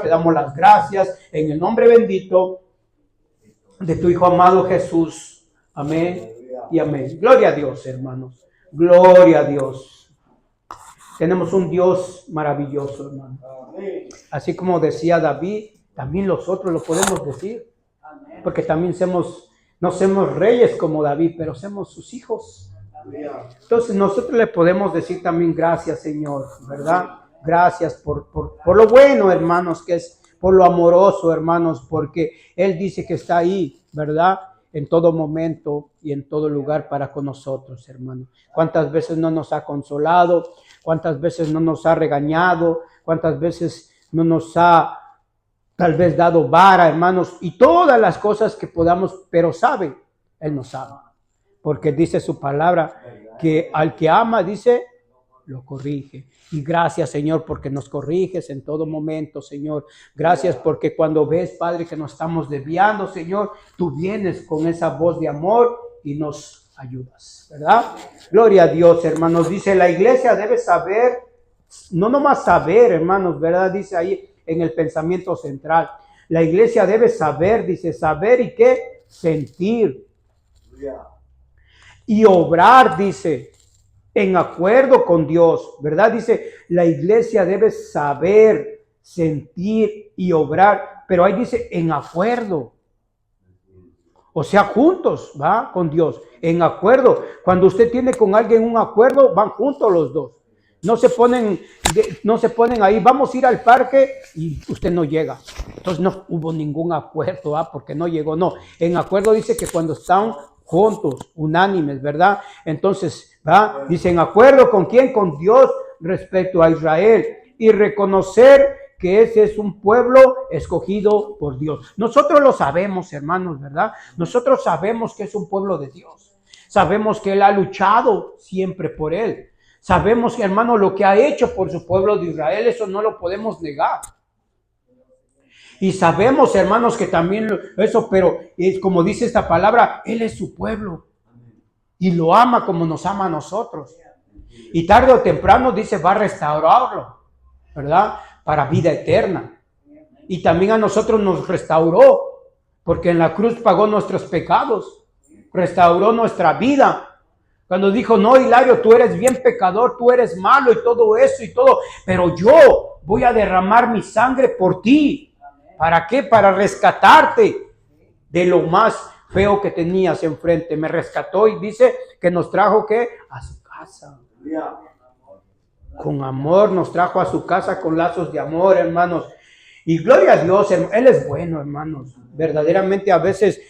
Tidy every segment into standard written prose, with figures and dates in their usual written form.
te damos las gracias en el nombre bendito de tu Hijo amado Jesús. Amén y amén. Gloria a Dios, hermanos. Gloria a Dios. Tenemos un Dios maravilloso, hermano. Así como decía David, también nosotros lo podemos decir. Porque también no somos reyes como David, pero somos sus hijos. Entonces nosotros le podemos decir también gracias, Señor, ¿verdad? Gracias por lo bueno, hermanos, que es por lo amoroso, hermanos, porque Él dice que está ahí, ¿verdad? En todo momento y en todo lugar para con nosotros, hermanos. ¿Cuántas veces no nos ha consolado? ¿Cuántas veces no nos ha regañado? ¿Cuántas veces no nos ha tal vez dado vara, hermanos? Y todas las cosas que podamos, pero sabe, Él nos ama. Porque dice su palabra que al que ama, dice, lo corrige. Y gracias, Señor, porque nos corriges en todo momento, Señor. Gracias porque cuando ves, Padre, que nos estamos desviando, Señor, tú vienes con esa voz de amor y nos ayudas, ¿verdad? Gloria a Dios, hermanos. Dice, la iglesia debe saber, no nomás saber, hermanos, ¿verdad? Dice ahí en el pensamiento central. La iglesia debe saber, dice, saber y qué, sentir. Y obrar, dice, en acuerdo con Dios, ¿verdad? Dice, la iglesia debe saber, sentir y obrar, pero ahí dice, en acuerdo. O sea, juntos, ¿va? Con Dios, en acuerdo. Cuando usted tiene con alguien un acuerdo, van juntos los dos. No se ponen ahí, vamos a ir al parque y usted no llega. Entonces no hubo ningún acuerdo, ¿va? Porque no llegó, no. En acuerdo dice que cuando están juntos, unánimes, ¿verdad? Entonces, ¿va? Dice, ¿en acuerdo con quién? Con Dios respecto a Israel. Y reconocer que ese es un pueblo escogido por Dios. Nosotros lo sabemos, hermanos, ¿verdad? Nosotros sabemos que es un pueblo de Dios. Sabemos que Él ha luchado siempre por Él. Sabemos, hermano, lo que ha hecho por su pueblo de Israel, eso no lo podemos negar. Y sabemos, hermanos, que también eso, pero como dice esta palabra, Él es su pueblo. Y lo ama como nos ama a nosotros. Y tarde o temprano, dice, va a restaurarlo, ¿verdad? Para vida eterna. Y también a nosotros nos restauró, porque en la cruz pagó nuestros pecados. Restauró nuestra vida. Cuando dijo, no, Hilario, tú eres bien pecador, tú eres malo y todo eso y todo, pero yo voy a derramar mi sangre por ti. ¿Para qué? Para rescatarte de lo más feo que tenías enfrente. Me rescató y dice que nos trajo, ¿qué? A su casa. Con amor nos trajo a su casa con lazos de amor, hermanos. Y gloria a Dios, Él es bueno, hermanos. Verdaderamente a veces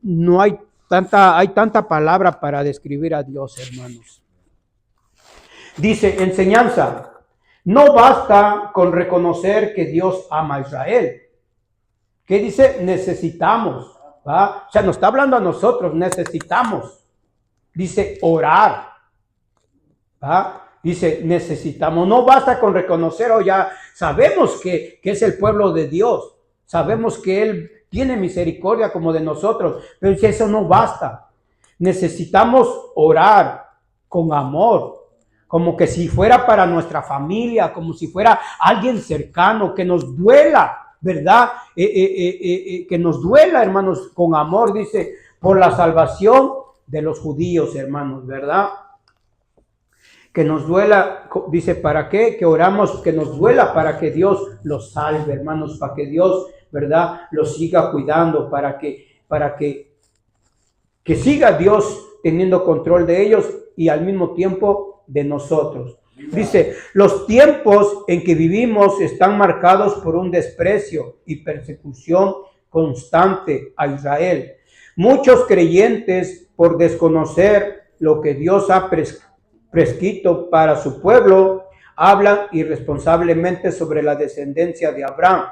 no hay tanta palabra para describir a Dios, hermanos. Dice, enseñanza. No basta con reconocer que Dios ama a Israel. ¿Qué dice? Necesitamos. ¿Va? O sea, nos está hablando a nosotros, necesitamos. Dice, orar. ¿Va? Dice, necesitamos. No basta con reconocer, ya sabemos que es el pueblo de Dios. Sabemos que Él tiene misericordia como de nosotros, pero eso no basta. Necesitamos orar con amor, como que si fuera para nuestra familia, como si fuera alguien cercano, que nos duela, ¿verdad? Que nos duela, hermanos, con amor, dice, por la salvación de los judíos, hermanos, ¿verdad? Que nos duela, dice, ¿para qué? Que oramos, que nos duela para que Dios los salve, hermanos, para que Dios, ¿verdad?, los siga cuidando, para que siga Dios teniendo control de ellos y al mismo tiempo de nosotros. Dice, los tiempos en que vivimos están marcados por un desprecio y persecución constante a Israel. Muchos creyentes, por desconocer lo que Dios ha prescrito para su pueblo, hablan irresponsablemente sobre la descendencia de Abraham.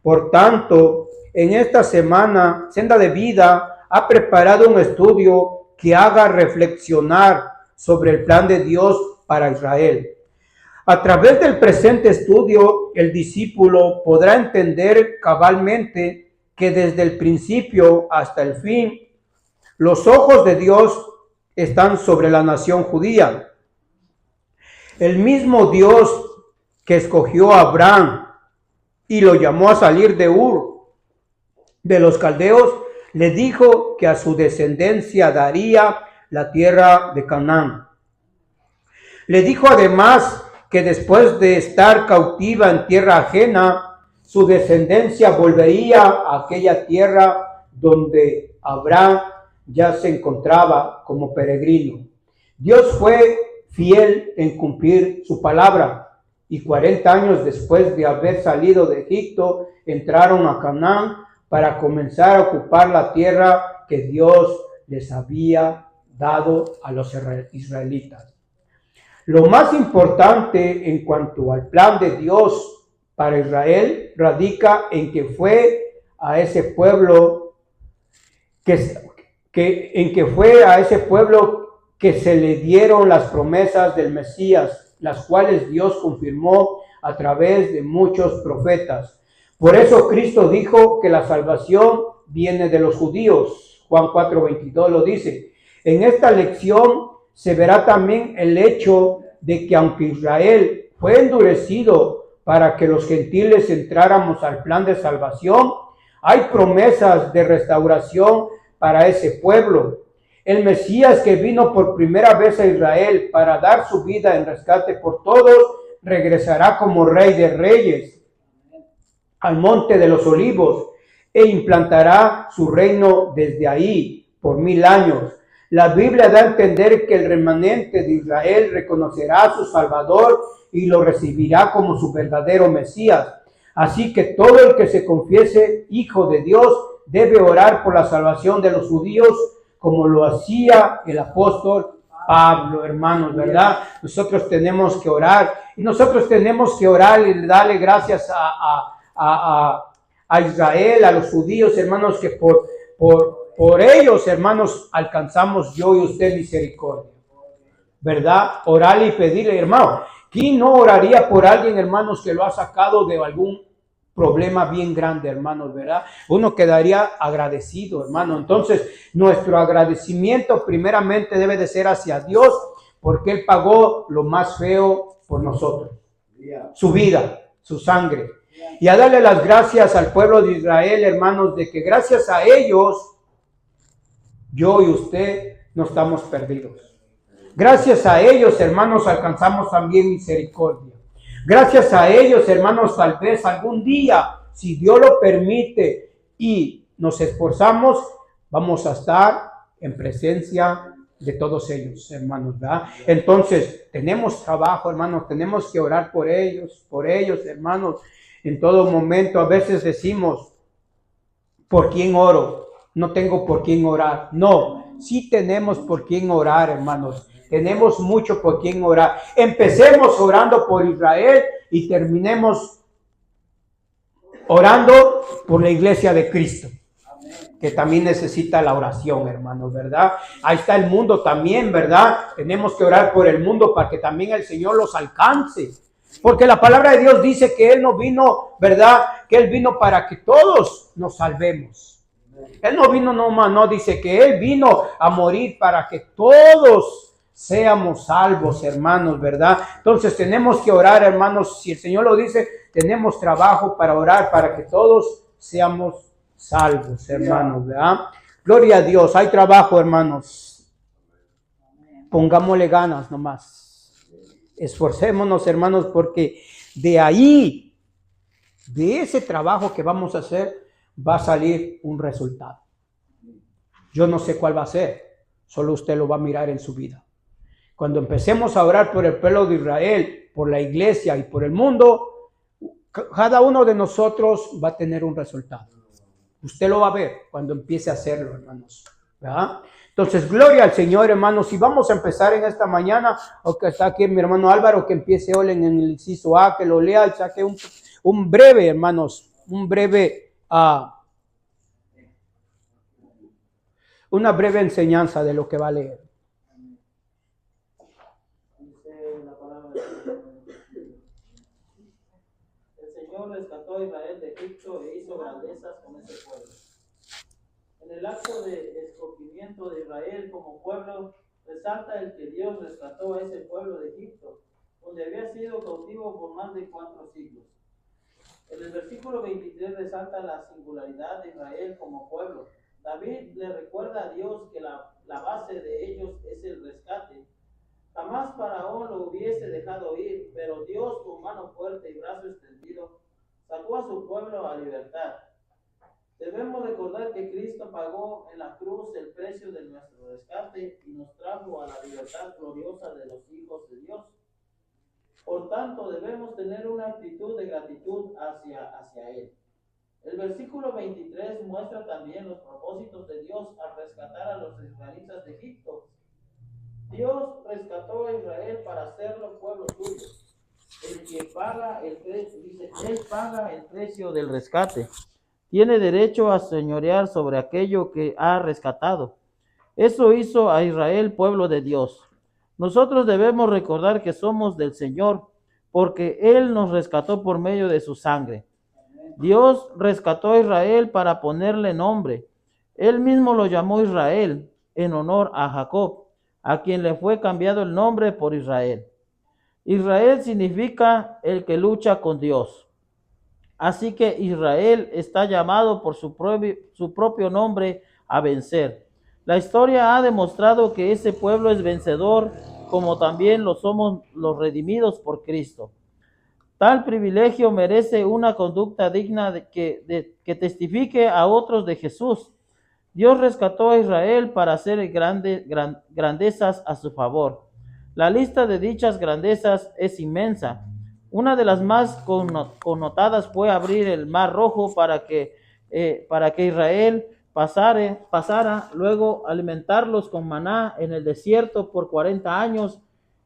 Por tanto, en esta semana, Senda de Vida ha preparado un estudio que haga reflexionar sobre el plan de Dios para Israel. A través del presente estudio, el discípulo podrá entender cabalmente que desde el principio hasta el fin, los ojos de Dios están sobre la nación judía. El mismo Dios que escogió a Abraham y lo llamó a salir de Ur de los caldeos, le dijo que a su descendencia daría la tierra de Canaán. Le dijo además que después de estar cautiva en tierra ajena, su descendencia volvería a aquella tierra donde Abraham ya se encontraba como peregrino. Dios fue fiel en cumplir su palabra, y 40 años después de haber salido de Egipto, entraron a Canaán para comenzar a ocupar la tierra que Dios les había dado a los israelitas. Lo más importante en cuanto al plan de Dios para Israel radica en que fue a ese pueblo que se le dieron las promesas del Mesías, las cuales Dios confirmó a través de muchos profetas. Por eso Cristo dijo que la salvación viene de los judíos. Juan 4:22 lo dice. En esta lección se verá también el hecho de que aunque Israel fue endurecido para que los gentiles entráramos al plan de salvación, hay promesas de restauración para ese pueblo. El Mesías que vino por primera vez a Israel para dar su vida en rescate por todos, regresará como Rey de Reyes al Monte de los Olivos e implantará su reino desde ahí por 1000 años. La Biblia da a entender que el remanente de Israel reconocerá a su Salvador y lo recibirá como su verdadero Mesías. Así que todo el que se confiese hijo de Dios debe orar por la salvación de los judíos, como lo hacía el apóstol Pablo, hermanos, ¿verdad? Nosotros tenemos que orar, y nosotros tenemos que orar y darle gracias a Israel, a los judíos, hermanos, que por ellos, hermanos, alcanzamos yo y usted misericordia, ¿verdad? Orarle y pedirle, hermano. ¿Quién no oraría por alguien, hermanos, que lo ha sacado de algún problema bien grande, hermanos, verdad? Uno quedaría agradecido, hermano. Entonces, nuestro agradecimiento primeramente debe de ser hacia Dios, porque Él pagó lo más feo por nosotros, su vida, su sangre. Y a darle las gracias al pueblo de Israel, hermanos, de que gracias a ellos, yo y usted no estamos perdidos. Gracias a ellos, hermanos, alcanzamos también misericordia. Gracias a ellos, hermanos, tal vez algún día, si Dios lo permite y nos esforzamos, vamos a estar en presencia de todos ellos, hermanos, ¿verdad? Entonces, tenemos trabajo, hermanos, tenemos que orar por ellos, hermanos, en todo momento. A veces decimos, ¿por quién oro? No tengo por quién orar. No, sí tenemos por quién orar, hermanos. Tenemos mucho por quién orar. Empecemos orando por Israel y terminemos orando por la iglesia de Cristo, que también necesita la oración, hermanos, ¿verdad? Ahí está el mundo también, ¿verdad? Tenemos que orar por el mundo para que también el Señor los alcance. Porque la palabra de Dios dice que Él no vino, ¿verdad? Que Él vino para que todos nos salvemos. Él no vino nomás, no, dice que Él vino a morir para que todos seamos salvos, hermanos, ¿verdad? Entonces tenemos que orar, hermanos. Si el Señor lo dice, tenemos trabajo para orar para que todos seamos salvos, hermanos, ¿verdad? Gloria a Dios, hay trabajo, hermanos. Pongámosle ganas nomás. Esforcémonos, hermanos, porque de ahí, de ese trabajo que vamos a hacer, va a salir un resultado. Yo no sé cuál va a ser, solo usted lo va a mirar en su vida. Cuando empecemos a orar por el pueblo de Israel, por la iglesia y por el mundo, cada uno de nosotros va a tener un resultado. Usted lo va a ver cuando empiece a hacerlo, hermanos, ¿verdad? Entonces, gloria al Señor, hermanos. Y vamos a empezar en esta mañana, o que está aquí mi hermano Álvaro, que empiece hoy en el inciso A, que lo lea y saque un breve, hermanos, una breve enseñanza de lo que va a leer. El Señor rescató a Israel de Egipto e hizo grandezas con ese pueblo. En el acto de escogimiento de Israel como pueblo, resalta el que Dios rescató a ese pueblo de Egipto, donde había sido cautivo por más de 4 siglos. En el versículo 23 resalta la singularidad de Israel como pueblo. David le recuerda a Dios que la base de ellos es el rescate. Jamás Faraón lo hubiese dejado ir, pero Dios con mano fuerte y brazo extendido sacó a su pueblo a libertad. Debemos recordar que Cristo pagó en la cruz el precio de nuestro rescate y nos trajo a la libertad gloriosa de los hijos de Dios. Por tanto, debemos tener una actitud de gratitud hacia Él. El versículo 23 muestra también los propósitos de Dios al rescatar a los israelitas de Egipto. Dios rescató a Israel para hacerlo pueblo suyo. El que paga el precio, dice, Él paga el precio del rescate. Tiene derecho a señorear sobre aquello que ha rescatado. Eso hizo a Israel pueblo de Dios. Nosotros debemos recordar que somos del Señor, porque Él nos rescató por medio de su sangre. Dios rescató a Israel para ponerle nombre. Él mismo lo llamó Israel, en honor a Jacob, a quien le fue cambiado el nombre por Israel. Israel significa el que lucha con Dios. Así que Israel está llamado por su propio nombre a vencer. La historia ha demostrado que ese pueblo es vencedor, como también lo somos los redimidos por Cristo. Tal privilegio merece una conducta digna de que testifique a otros de Jesús. Dios rescató a Israel para hacer grandezas a su favor. La lista de dichas grandezas es inmensa. Una de las más connotadas fue abrir el Mar Rojo para que Israel pasara, luego alimentarlos con maná en el desierto por 40 años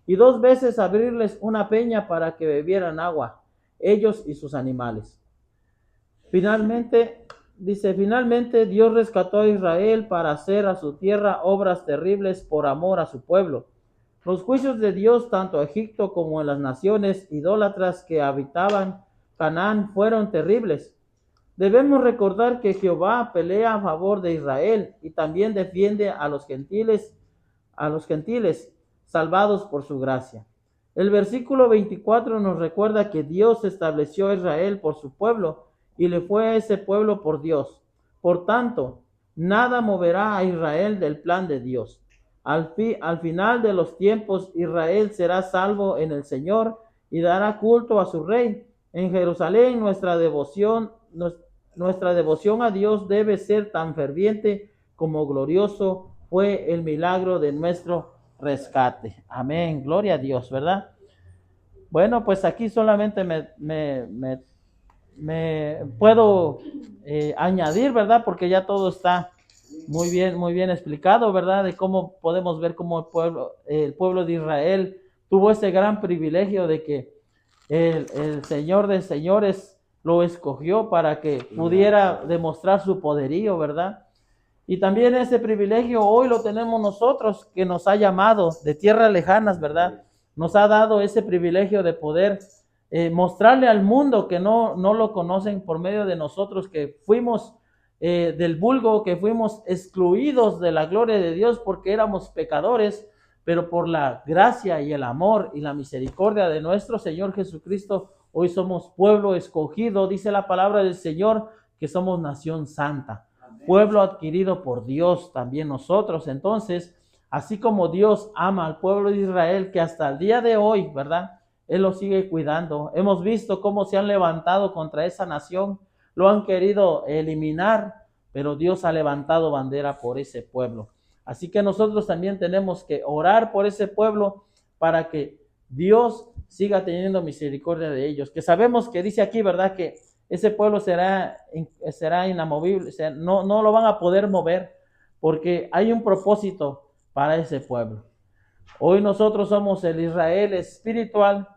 y 2 veces abrirles una peña para que bebieran agua, ellos y sus animales. Finalmente Dios rescató a Israel para hacer a su tierra obras terribles por amor a su pueblo. Los juicios de Dios tanto a Egipto como en las naciones idólatras que habitaban Canaán fueron terribles. Debemos recordar que Jehová pelea a favor de Israel y también defiende a los gentiles salvados por su gracia. El versículo 24 nos recuerda que Dios estableció a Israel por su pueblo y le fue a ese pueblo por Dios. Por tanto, nada moverá a Israel del plan de Dios. Al final de los tiempos, Israel será salvo en el Señor y dará culto a su Rey. En Jerusalén, nuestra devoción a Dios debe ser tan ferviente como glorioso fue el milagro de nuestro rescate. Amén, gloria a Dios, ¿verdad? Bueno, pues aquí solamente me puedo añadir, ¿verdad? Porque ya todo está muy bien explicado, ¿verdad? De cómo podemos ver cómo el pueblo de Israel tuvo ese gran privilegio de que el Señor de señores lo escogió para que pudiera demostrar su poderío, ¿verdad? Y también ese privilegio hoy lo tenemos nosotros, que nos ha llamado de tierras lejanas, ¿verdad? Nos ha dado ese privilegio de poder mostrarle al mundo que no lo conocen por medio de nosotros, que fuimos del vulgo, que fuimos excluidos de la gloria de Dios porque éramos pecadores, pero por la gracia y el amor y la misericordia de nuestro Señor Jesucristo, hoy somos pueblo escogido. Dice la palabra del Señor que somos nación santa, pueblo adquirido por Dios también nosotros. Entonces, así como Dios ama al pueblo de Israel, que hasta el día de hoy, ¿verdad?, Él lo sigue cuidando. Hemos visto cómo se han levantado contra esa nación, lo han querido eliminar, pero Dios ha levantado bandera por ese pueblo. Así que nosotros también tenemos que orar por ese pueblo para que Dios siga teniendo misericordia de ellos. Que sabemos que dice aquí, ¿verdad?, que ese pueblo será inamovible, o sea, no lo van a poder mover porque hay un propósito para ese pueblo. Hoy nosotros somos el Israel espiritual,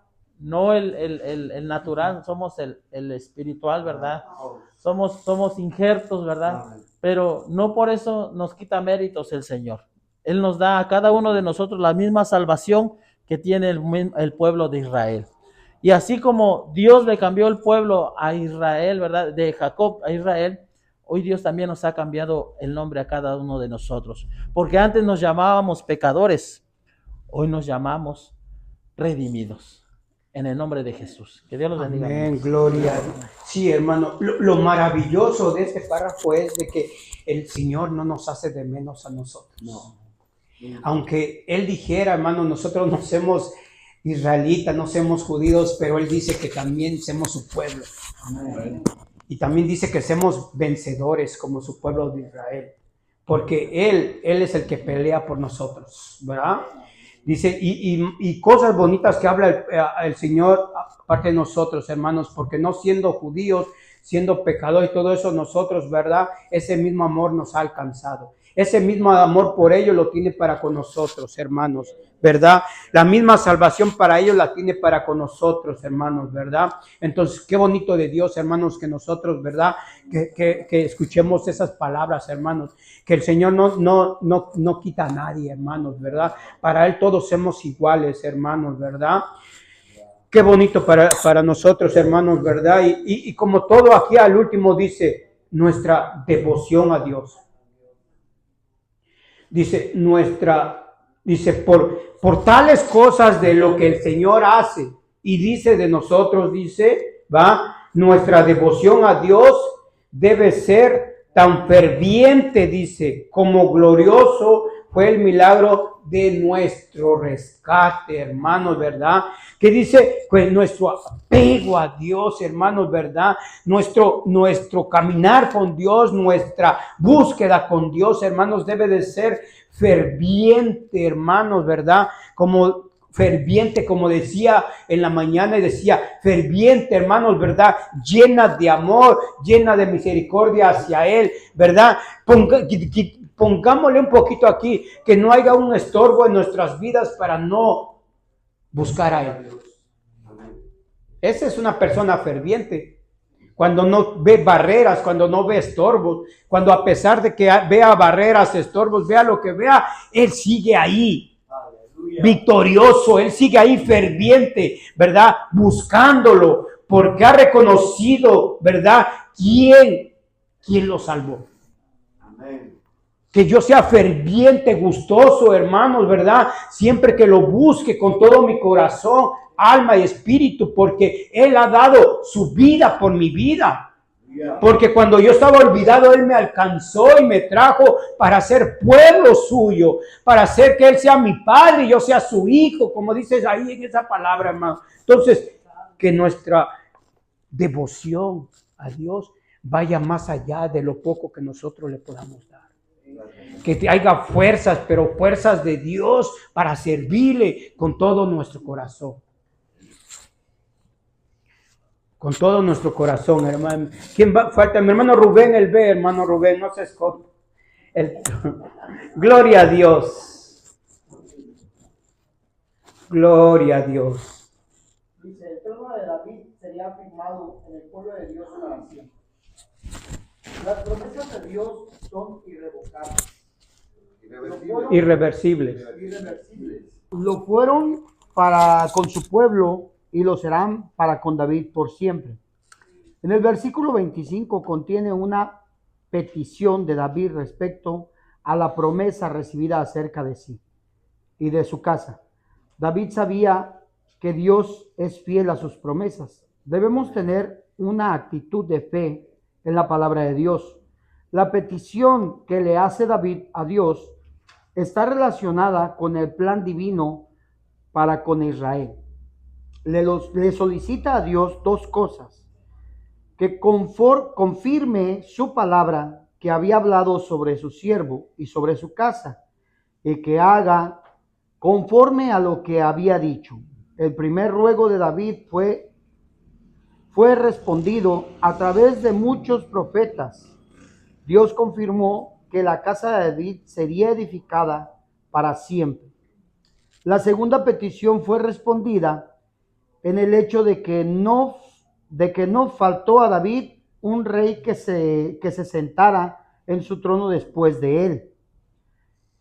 no el natural, somos el espiritual, ¿verdad? Somos injertos, ¿verdad? Pero no por eso nos quita méritos el Señor. Él nos da a cada uno de nosotros la misma salvación que tiene el pueblo de Israel. Y así como Dios le cambió el pueblo a Israel, ¿verdad?, de Jacob a Israel, hoy Dios también nos ha cambiado el nombre a cada uno de nosotros. Porque antes nos llamábamos pecadores, hoy nos llamamos redimidos. en el nombre de Jesús. Que Dios los bendiga. Amén, gloria. Sí, hermano, lo maravilloso de este párrafo es de que el Señor no nos hace de menos a nosotros. No. Aunque Él dijera, hermano, nosotros no somos israelitas, no somos judíos, pero Él dice que también somos su pueblo. Amén. Y también dice que somos vencedores como su pueblo de Israel. Porque Él es el que pelea por nosotros, ¿verdad? Dice, y cosas bonitas que habla el Señor aparte de nosotros, hermanos, porque no siendo judíos, siendo pecadores y todo eso, nosotros, ¿verdad? Ese mismo amor nos ha alcanzado. Ese mismo amor por ellos lo tiene para con nosotros, hermanos, ¿verdad? La misma salvación para ellos la tiene para con nosotros, hermanos, ¿verdad? Entonces, qué bonito de Dios, hermanos, que nosotros, ¿verdad? Que escuchemos esas palabras, hermanos, que el Señor no quita a nadie, hermanos, ¿verdad? Para Él todos somos iguales, hermanos, ¿verdad? Qué bonito para nosotros, hermanos, ¿verdad? Y como todo aquí al último dice, nuestra devoción a Dios. Dice, por tales cosas de lo que el Señor hace y dice de nosotros, dice, va, nuestra devoción a Dios debe ser tan ferviente, dice, como glorioso fue el milagro de nuestro rescate, hermanos, ¿verdad? Que dice, pues nuestro apego a Dios, hermanos, ¿verdad? Nuestro caminar con Dios, nuestra búsqueda con Dios, hermanos, debe de ser ferviente, hermanos, ¿verdad? Como ferviente, como decía en la mañana, y decía ferviente, hermanos, ¿verdad? Llena de amor, llena de misericordia hacia Él, ¿verdad? Pongámosle un poquito aquí, que no haya un estorbo en nuestras vidas para no buscar a Él. Esa es una persona ferviente. Cuando no ve barreras, cuando no ve estorbos, cuando a pesar de que vea barreras, estorbos, vea lo que vea, Él sigue ahí. Aleluya. Victorioso, Él sigue ahí ferviente, ¿verdad? Buscándolo, porque ha reconocido, ¿verdad? ¿Quién lo salvó? Amén. Que yo sea ferviente, gustoso, hermanos, ¿verdad? Siempre que lo busque con todo mi corazón, alma y espíritu, porque Él ha dado su vida por mi vida. Porque cuando yo estaba olvidado, Él me alcanzó y me trajo para ser pueblo suyo, para hacer que Él sea mi padre y yo sea su hijo, como dices ahí en esa palabra, hermano. Entonces, que nuestra devoción a Dios vaya más allá de lo poco que nosotros le podamos dar. Que haya fuerzas, pero fuerzas de Dios para servirle con todo nuestro corazón. Con todo nuestro corazón, hermano. ¿Quién falta? Mi hermano Rubén, el B, hermano Rubén, no se esconde. Gloria a Dios. Gloria a Dios. Dice, el trono de David sería afirmado en el pueblo de Dios para siempre. Las promesas de Dios son irrevocables. Irreversibles. Lo fueron para con su pueblo y lo serán para con David por siempre. En el versículo 25 contiene una petición de David respecto a la promesa recibida acerca de sí y de su casa. David sabía que Dios es fiel a sus promesas. Debemos tener una actitud de fe en la palabra de Dios. La petición que le hace David a Dios está relacionada con el plan divino para con Israel. Le solicita a Dios dos cosas: que confirme su palabra que había hablado sobre su siervo y sobre su casa, y que haga conforme a lo que había dicho. El primer ruego de David fue respondido a través de muchos profetas. Dios confirmó que la casa de David sería edificada para siempre. La segunda petición fue respondida en el hecho de que no faltó a David un rey que se sentara en su trono después de él.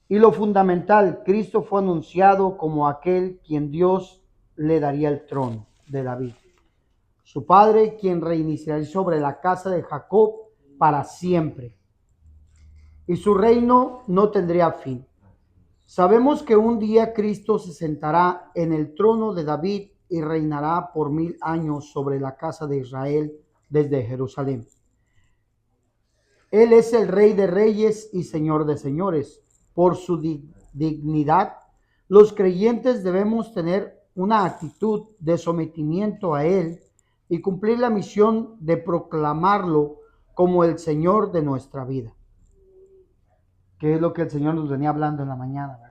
Y lo fundamental, Cristo fue anunciado como aquel quien Dios le daría el trono de David, su padre, quien reiniciaría sobre la casa de Jacob para siempre, y su reino no tendría fin. Sabemos que un día Cristo se sentará en el trono de David y reinará por 1000 años sobre la casa de Israel desde Jerusalén. Él es el Rey de reyes y Señor de señores. Por su dignidad, los creyentes debemos tener una actitud de sometimiento a Él y cumplir la misión de proclamarlo como el Señor de nuestra vida. Que es lo que el Señor nos venía hablando en la mañana, ¿verdad?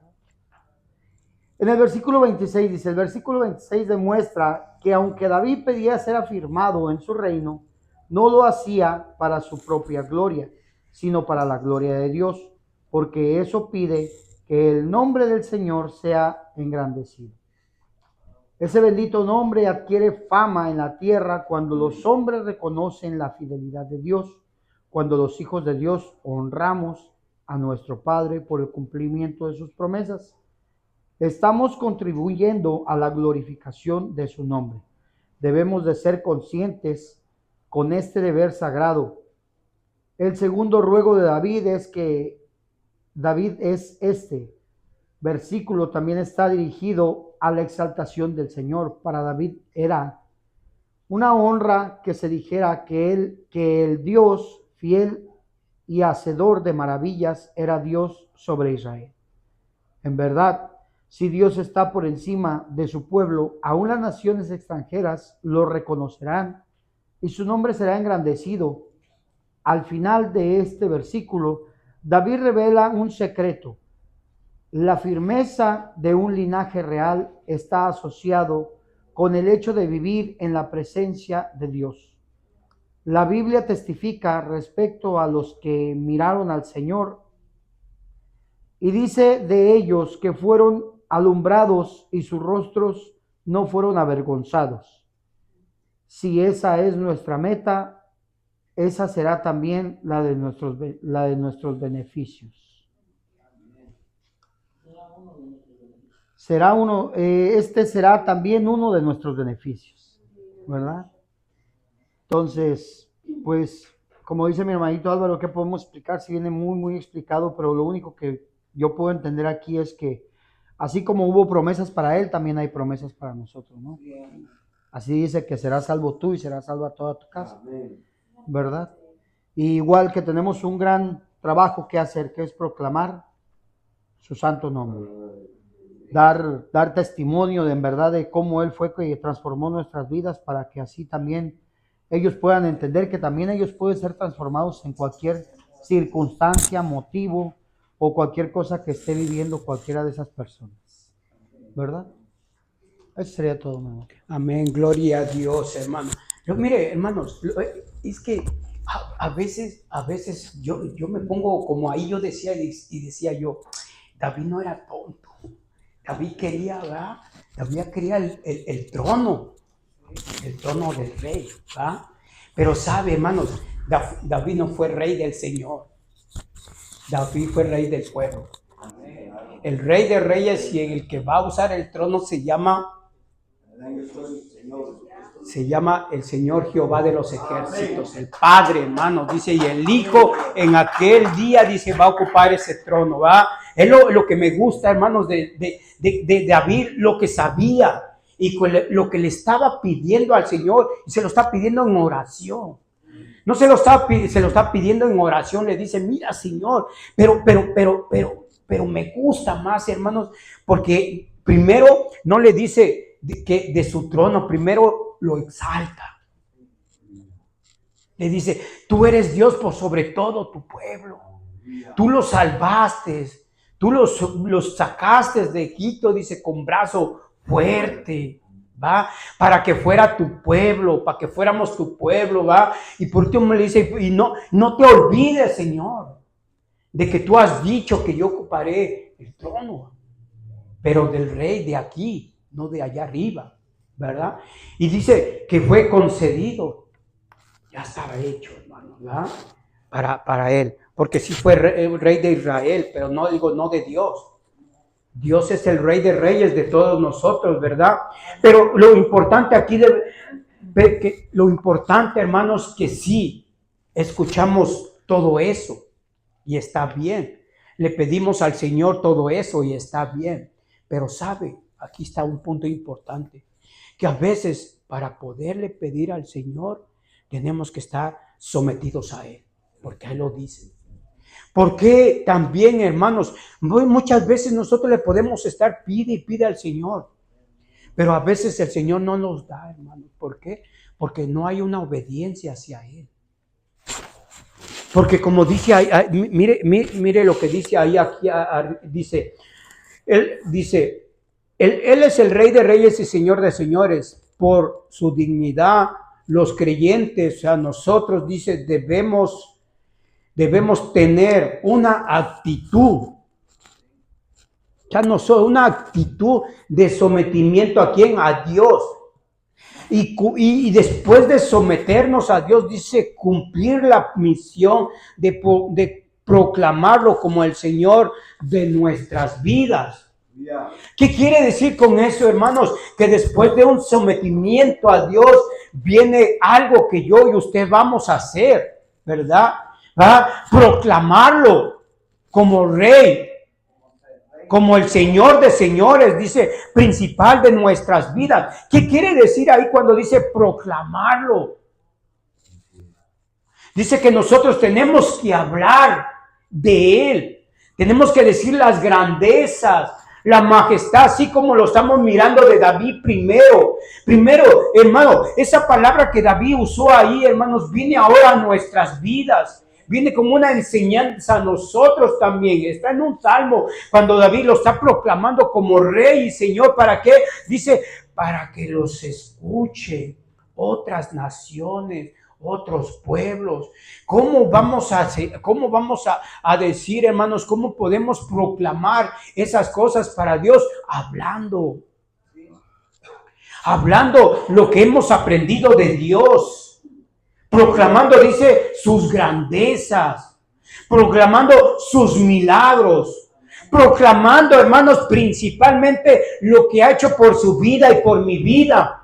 En el versículo 26 dice, el versículo 26 demuestra que aunque David pedía ser afirmado en su reino, no lo hacía para su propia gloria, sino para la gloria de Dios, porque eso pide que el nombre del Señor sea engrandecido. Ese bendito nombre adquiere fama en la tierra cuando los hombres reconocen la fidelidad de Dios, cuando los hijos de Dios honramos a nuestro Padre por el cumplimiento de sus promesas. Estamos contribuyendo a la glorificación de su nombre. Debemos de ser conscientes con este deber sagrado. El segundo ruego de David es que David es este versículo también está dirigido a la exaltación del Señor. Para David era una honra que se dijera que el Dios fiel y hacedor de maravillas era Dios sobre Israel. En verdad, si Dios está por encima de su pueblo, aún las naciones extranjeras lo reconocerán y su nombre será engrandecido. Al final de este versículo, David revela un secreto. La firmeza de un linaje real está asociado con el hecho de vivir en la presencia de Dios. La Biblia testifica respecto a los que miraron al Señor y dice de ellos que fueron alumbrados y sus rostros no fueron avergonzados. Si esa es nuestra meta, esa será también la de nuestros beneficios. Este será también uno de nuestros beneficios, ¿verdad? Entonces, pues, como dice mi hermanito Álvaro, ¿qué podemos explicar? Si viene muy, muy explicado, pero lo único que yo puedo entender aquí es que así como hubo promesas para él, también hay promesas para nosotros, ¿no? Así dice que serás salvo tú y serás salva toda tu casa, ¿verdad? Y igual que tenemos un gran trabajo que hacer, que es proclamar su santo nombre. Dar testimonio de en verdad de cómo Él fue que transformó nuestras vidas para que así también ellos puedan entender que también ellos pueden ser transformados en cualquier circunstancia, motivo o cualquier cosa que esté viviendo cualquiera de esas personas, ¿verdad? Eso sería todo, mi amor. Amén, gloria a Dios, hermano. Mire, hermanos, es que a veces yo me pongo como ahí yo decía y decía yo, David no era tonto. David quería, ¿verdad? David quería el trono del rey, ¿verdad? Pero sabe, hermanos, David no fue rey del Señor. David fue rey del pueblo. El rey de reyes y el que va a usar el trono se llama el Señor Jehová de los ejércitos, el Padre, hermano, dice, y el Hijo en aquel día, dice, va a ocupar ese trono, ¿va? Es lo que me gusta, hermanos, de David, lo que sabía y lo que le estaba pidiendo al Señor, y se lo está pidiendo en oración. No se lo está pidiendo en oración, le dice, mira, Señor, pero me gusta más, hermanos, porque primero no le dice que de su trono, primero lo exalta. Le dice, tú eres Dios por sobre todo tu pueblo. Tú los salvaste, tú los sacaste de Egipto, dice, con brazo fuerte, ¿va? Para que fuera tu pueblo, para que fuéramos tu pueblo, ¿va? Y por último le dice, y no te olvides, Señor, de que tú has dicho que yo ocuparé el trono, pero del rey de aquí, no de allá arriba, ¿verdad? Y dice que fue concedido, ya estaba hecho, hermano, ¿verdad? Para él, porque sí fue rey de Israel, pero no digo no de Dios. Dios es el rey de reyes de todos nosotros, ¿verdad? Pero lo importante aquí, lo importante, hermanos, que sí escuchamos todo eso y está bien. Le pedimos al Señor todo eso y está bien. Pero sabe, aquí está un punto importante, que a veces para poderle pedir al Señor tenemos que estar sometidos a Él, porque Él lo dice. Porque también, hermanos, muchas veces nosotros le podemos estar pide y pide al Señor, pero a veces el Señor no nos da, hermanos. ¿Por qué? Porque no hay una obediencia hacia Él. Porque como dice ahí, mire lo que dice ahí, aquí dice, Él es el Rey de Reyes y Señor de Señores. Por su dignidad, los creyentes, o sea, nosotros, dice, debemos tener una actitud, ya no solo una actitud de sometimiento a quién, a Dios. Y después de someternos a Dios, dice, cumplir la misión de proclamarlo como el Señor de nuestras vidas. ¿Qué quiere decir con eso, hermanos? Que después de un sometimiento a Dios viene algo que yo y usted vamos a hacer, ¿verdad? Proclamarlo como Rey, como el Señor de señores, dice, principal de nuestras vidas. ¿Qué quiere decir ahí cuando dice proclamarlo? Dice que nosotros tenemos que hablar de Él, tenemos que decir las grandezas, la majestad, así como lo estamos mirando de David primero. Primero, hermano, esa palabra que David usó ahí, hermanos, viene ahora a nuestras vidas. Viene como una enseñanza a nosotros también. Está en un salmo cuando David lo está proclamando como Rey y Señor. ¿Para qué? Dice, para que los escuche otras naciones, otros pueblos. ¿Cómo vamos a decir, hermanos? ¿Cómo podemos proclamar esas cosas para Dios? Hablando lo que hemos aprendido de Dios. Proclamando, dice, sus grandezas. Proclamando sus milagros. Proclamando, hermanos, principalmente lo que ha hecho por su vida y por mi vida.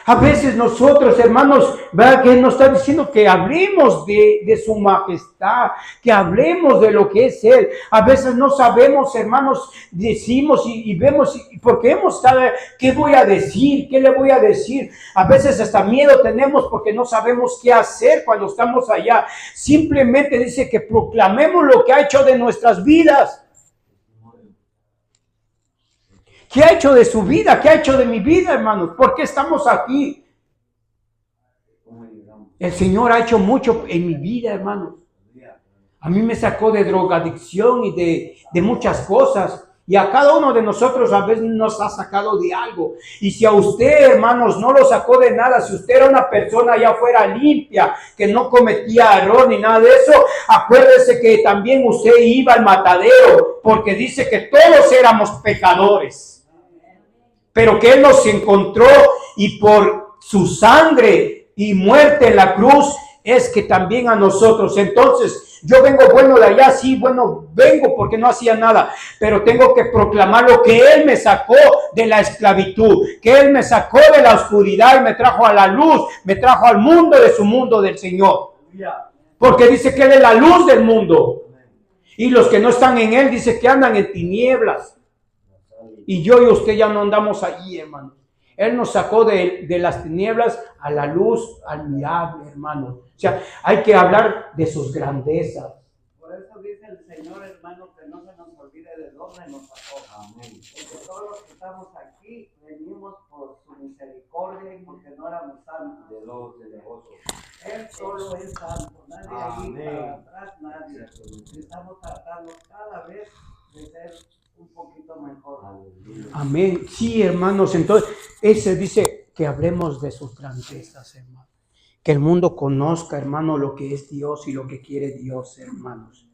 A veces nosotros, hermanos, ¿verdad? Que nos está diciendo que hablemos de su majestad, que hablemos de lo que es Él. A veces no sabemos, hermanos, decimos y vemos, porque hemos estado, ¿qué voy a decir? ¿Qué le voy a decir? A veces hasta miedo tenemos porque no sabemos qué hacer cuando estamos allá. Simplemente dice que proclamemos lo que ha hecho de nuestras vidas. ¿Qué ha hecho de su vida? ¿Qué ha hecho de mi vida, hermanos? ¿Por qué estamos aquí? El Señor ha hecho mucho en mi vida, hermanos. A mí me sacó de drogadicción y de muchas cosas. Y a cada uno de nosotros a veces nos ha sacado de algo. Y si a usted, hermanos, no lo sacó de nada, si usted era una persona allá afuera limpia, que no cometía error ni nada de eso, acuérdese que también usted iba al matadero, porque dice que todos éramos pecadores. Pero que Él nos encontró y por su sangre y muerte en la cruz es que también a nosotros. Entonces, yo vengo bueno de allá, sí, bueno, vengo porque no hacía nada, pero tengo que proclamar lo que Él me sacó de la esclavitud, que Él me sacó de la oscuridad y me trajo a la luz, me trajo al mundo de su mundo del Señor. Porque dice que Él es la luz del mundo. Y los que no están en Él, dice que andan en tinieblas. Y yo y usted ya no andamos allí, hermano. Él nos sacó de las tinieblas a la luz admirable, hermano. O sea, hay que hablar de sus grandezas. Por eso dice el Señor, hermano, que no se nos olvide de dónde nos sacó. Amén. Porque todos los que estamos aquí venimos por su misericordia y porque no éramos santos. De nosotros. Él solo es santo. Nadie ahí para atrás, nadie. Estamos tratando cada vez de ser un poquito mejor. Amén. Sí, hermanos. Entonces, ese dice que hablemos de sus grandezas, hermano. Que el mundo conozca, hermano, lo que es Dios y lo que quiere Dios, hermanos.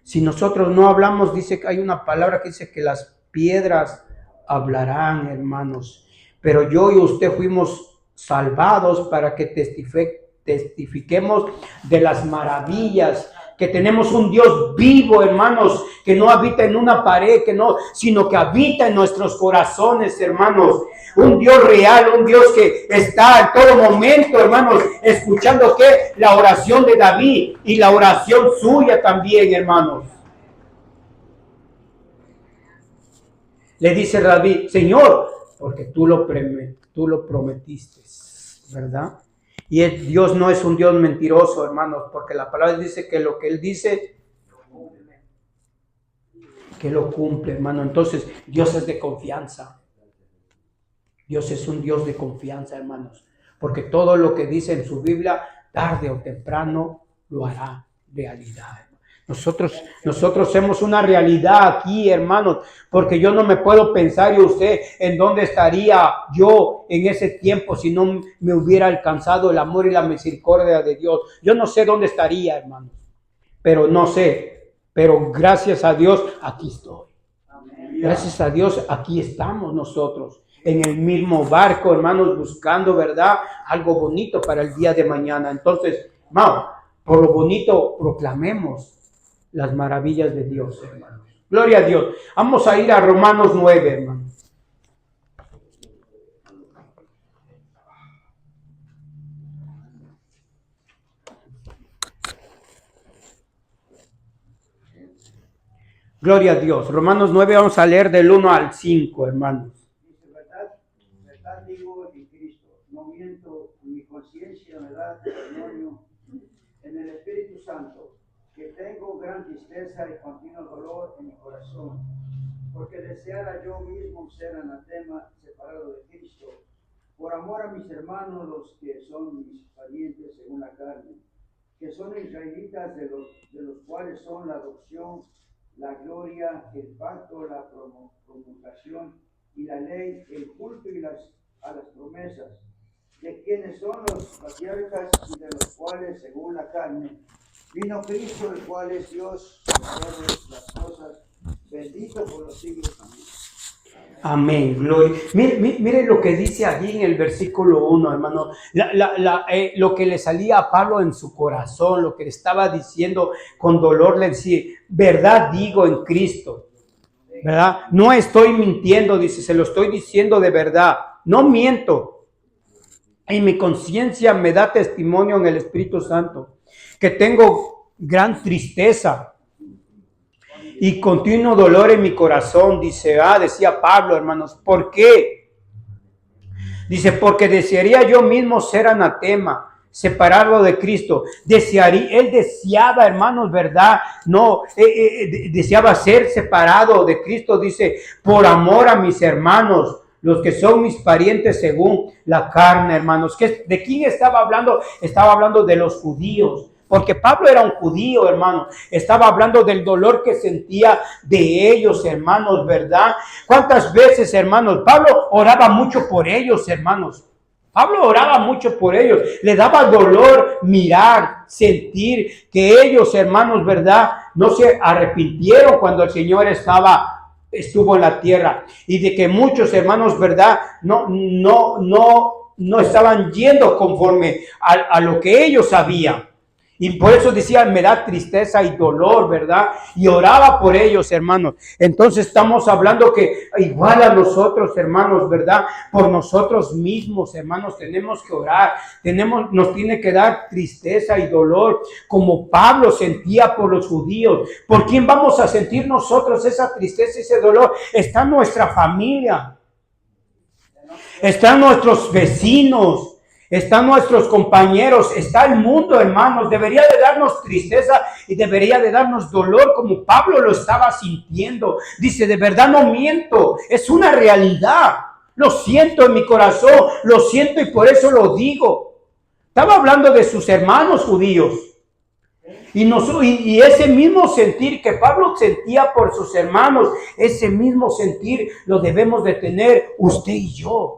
Si nosotros no hablamos, dice que hay una palabra que dice que las piedras hablarán, hermanos. Pero yo y usted fuimos salvados para que testifiquemos de las maravillas, que tenemos un Dios vivo, hermanos, que no habita en una pared, sino que habita en nuestros corazones, hermanos. Un Dios real, un Dios que está en todo momento, hermanos, escuchando que la oración de David y la oración suya también, hermanos. Le dice David, Señor, porque tú lo prometiste, ¿verdad? Y Dios no es un Dios mentiroso, hermanos, porque la palabra dice que lo que Él dice, que lo cumple, hermano. Entonces, Dios es de confianza. Dios es un Dios de confianza, hermanos, porque todo lo que dice en su Biblia, tarde o temprano, lo hará realidad. Nosotros somos una realidad aquí, hermanos, porque yo no me puedo pensar, y usted, en dónde estaría yo en ese tiempo si no me hubiera alcanzado el amor y la misericordia de Dios. Yo no sé dónde estaría, hermanos, pero no sé, pero gracias a Dios, aquí estoy. Gracias a Dios, aquí estamos nosotros, en el mismo barco, hermanos, buscando, ¿verdad?, algo bonito para el día de mañana. Entonces, hermano, por lo bonito, proclamemos las maravillas de Dios, hermanos. Gloria a Dios. Vamos a ir a Romanos 9, hermanos. Gloria a Dios. Romanos 9, vamos a leer del 1 al 5, hermanos. Dice, verdad digo en Cristo, no miento, mi conciencia me da testimonio en el Espíritu Santo, que tengo gran tristeza y continuo dolor en mi corazón, porque deseara yo mismo ser anatema, separado de Cristo, por amor a mis hermanos, los que son mis parientes según la carne, que son israelitas, de los cuales son la adopción, la gloria, el pacto, la promulgación y la ley, el culto y a las promesas, de quienes son los patriarcas y de los cuales, según la carne, vino Cristo, el cual es Dios de todas las cosas, bendito por los siglos. Amén. Amén, gloria. Mire lo que dice allí en el versículo 1, hermano. Lo que le salía a Pablo en su corazón, lo que le estaba diciendo con dolor, le decía, verdad digo en Cristo, ¿verdad? No estoy mintiendo, dice, se lo estoy diciendo de verdad. No miento. Y mi conciencia me da testimonio en el Espíritu Santo, que tengo gran tristeza y continuo dolor en mi corazón, decía Pablo, hermanos. ¿Por qué? Dice, porque desearía yo mismo ser anatema, separarlo de Cristo. Él deseaba, hermanos, ¿verdad? No, deseaba ser separado de Cristo, dice, por amor a mis hermanos, los que son mis parientes según la carne, hermanos. ¿De quién estaba hablando? Estaba hablando de los judíos. Porque Pablo era un judío, hermano. Estaba hablando del dolor que sentía de ellos, hermanos, ¿verdad? ¿Cuántas veces, hermanos? Pablo oraba mucho por ellos, hermanos. Pablo oraba mucho por ellos. Le daba dolor mirar, sentir que ellos, hermanos, ¿verdad?, no se arrepintieron cuando el Señor estuvo en la tierra. Y de que muchos, hermanos, ¿verdad?, no estaban yendo conforme a lo que ellos sabían. Y por eso decía, me da tristeza y dolor, ¿verdad? Y oraba por ellos, hermanos. Entonces estamos hablando que igual a nosotros, hermanos, ¿verdad? Por nosotros mismos, hermanos, tenemos que orar. Nos tiene que dar tristeza y dolor, como Pablo sentía por los judíos. ¿Por quién vamos a sentir nosotros esa tristeza y ese dolor? Está nuestra familia. Están nuestros vecinos. Están nuestros compañeros, está el mundo, hermanos. Debería de darnos tristeza y debería de darnos dolor como Pablo lo estaba sintiendo. Dice, de verdad no miento, es una realidad. Lo siento en mi corazón, lo siento y por eso lo digo. Estaba hablando de sus hermanos judíos. Y ese mismo sentir que Pablo sentía por sus hermanos, ese mismo sentir lo debemos de tener usted y yo.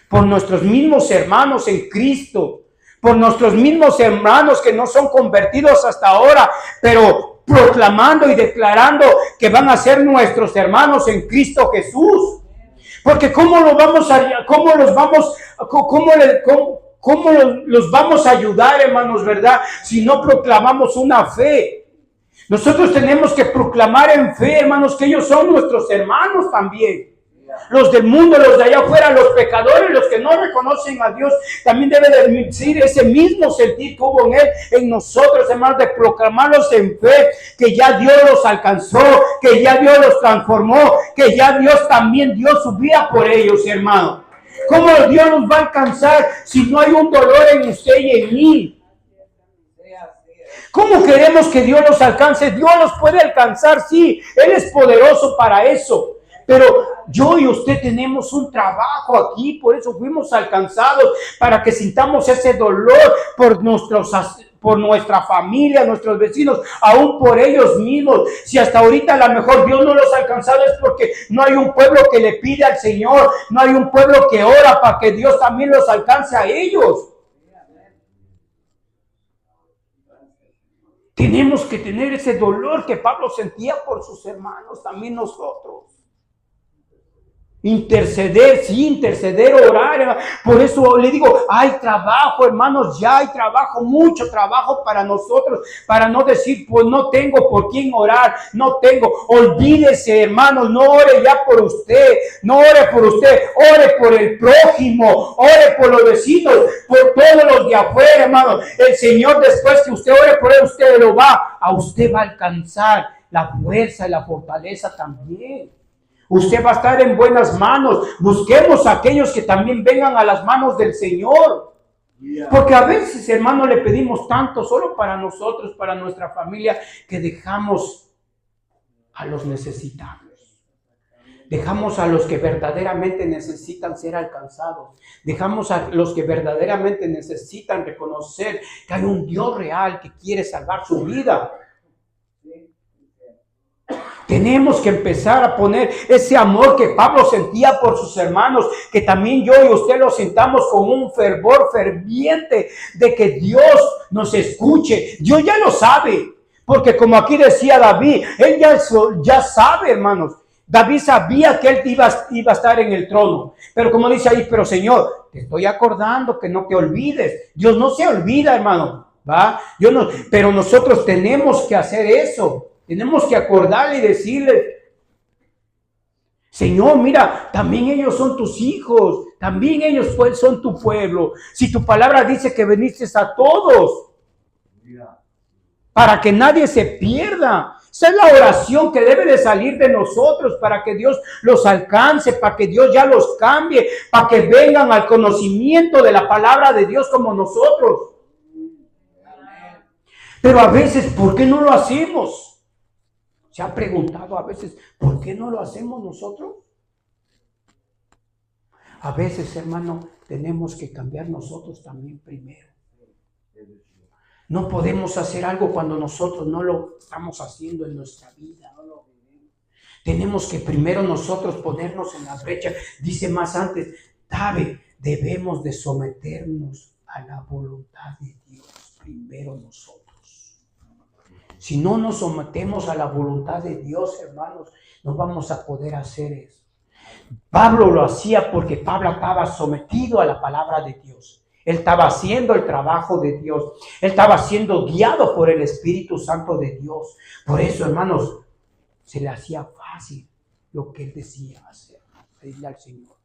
Por nuestros mismos hermanos en Cristo, por nuestros mismos hermanos que no son convertidos hasta ahora, pero proclamando y declarando que van a ser nuestros hermanos en Cristo Jesús. Porque ¿cómo los vamos a ayudar, hermanos, verdad? Si no proclamamos una fe. Nosotros tenemos que proclamar en fe, hermanos, que ellos son nuestros hermanos también. Los del mundo, los de allá afuera, los pecadores, los que no reconocen a Dios, también debe de decir ese mismo sentir que hubo en Él, en nosotros, hermanos, de proclamarlos en fe, que ya Dios los alcanzó, que ya Dios los transformó, que ya Dios también dio su vida por ellos, hermano. ¿Cómo Dios nos va a alcanzar si no hay un dolor en usted y en mí? ¿Cómo queremos que Dios los alcance? Dios los puede alcanzar, sí, Él es poderoso para eso. Pero yo y usted tenemos un trabajo aquí, por eso fuimos alcanzados, para que sintamos ese dolor por nuestra familia, nuestros vecinos, aún por ellos mismos. Si hasta ahorita a lo mejor Dios no los ha alcanzado es porque no hay un pueblo que le pide al Señor, no hay un pueblo que ora para que Dios también los alcance a ellos. Tenemos que tener ese dolor que Pablo sentía por sus hermanos, también nosotros. Interceder, sí, interceder, orar. Por eso le digo, hay trabajo, hermanos, ya hay trabajo, mucho trabajo para nosotros, para no decir, pues no tengo por quién orar, no tengo. Olvídese, hermanos, no ore ya por usted, no ore por usted, ore por el prójimo, ore por los vecinos, por todos los de afuera, hermanos. El Señor, después que usted ore por él, usted va a alcanzar la fuerza y la fortaleza también. Usted va a estar en buenas manos. Busquemos a aquellos que también vengan a las manos del Señor. Porque a veces, hermano, le pedimos tanto solo para nosotros, para nuestra familia, que dejamos a los necesitados. Dejamos a los que verdaderamente necesitan ser alcanzados. Dejamos a los que verdaderamente necesitan reconocer que hay un Dios real que quiere salvar su vida. Tenemos que empezar a poner ese amor que Pablo sentía por sus hermanos, que también yo y usted lo sintamos con un fervor ferviente de que Dios nos escuche. Dios ya lo sabe, porque como aquí decía David, él ya sabe, hermanos. David sabía que él iba a estar en el trono, pero como dice ahí, pero Señor, te estoy acordando que no te olvides. Dios no se olvida, hermano, ¿va? Pero nosotros tenemos que hacer eso. Tenemos que acordarle y decirle, Señor, mira, también ellos son tus hijos, también ellos son tu pueblo. Si tu palabra dice que veniste a todos, para que nadie se pierda. Esa es la oración que debe de salir de nosotros, para que Dios los alcance, para que Dios ya los cambie, para que vengan al conocimiento de la palabra de Dios como nosotros. Pero a veces, ¿por qué no lo hacemos? ¿Se ha preguntado a veces por qué no lo hacemos nosotros? A veces, hermano, tenemos que cambiar nosotros también primero. No podemos hacer algo cuando nosotros no lo estamos haciendo en nuestra vida. Tenemos que primero nosotros ponernos en la brecha. Dice más antes, debemos de someternos a la voluntad de Dios primero nosotros. Si no nos sometemos a la voluntad de Dios, hermanos, no vamos a poder hacer eso. Pablo lo hacía porque Pablo estaba sometido a la palabra de Dios. Él estaba haciendo el trabajo de Dios. Él estaba siendo guiado por el Espíritu Santo de Dios. Por eso, hermanos, se le hacía fácil lo que él decía hacer, pedirle al Señor.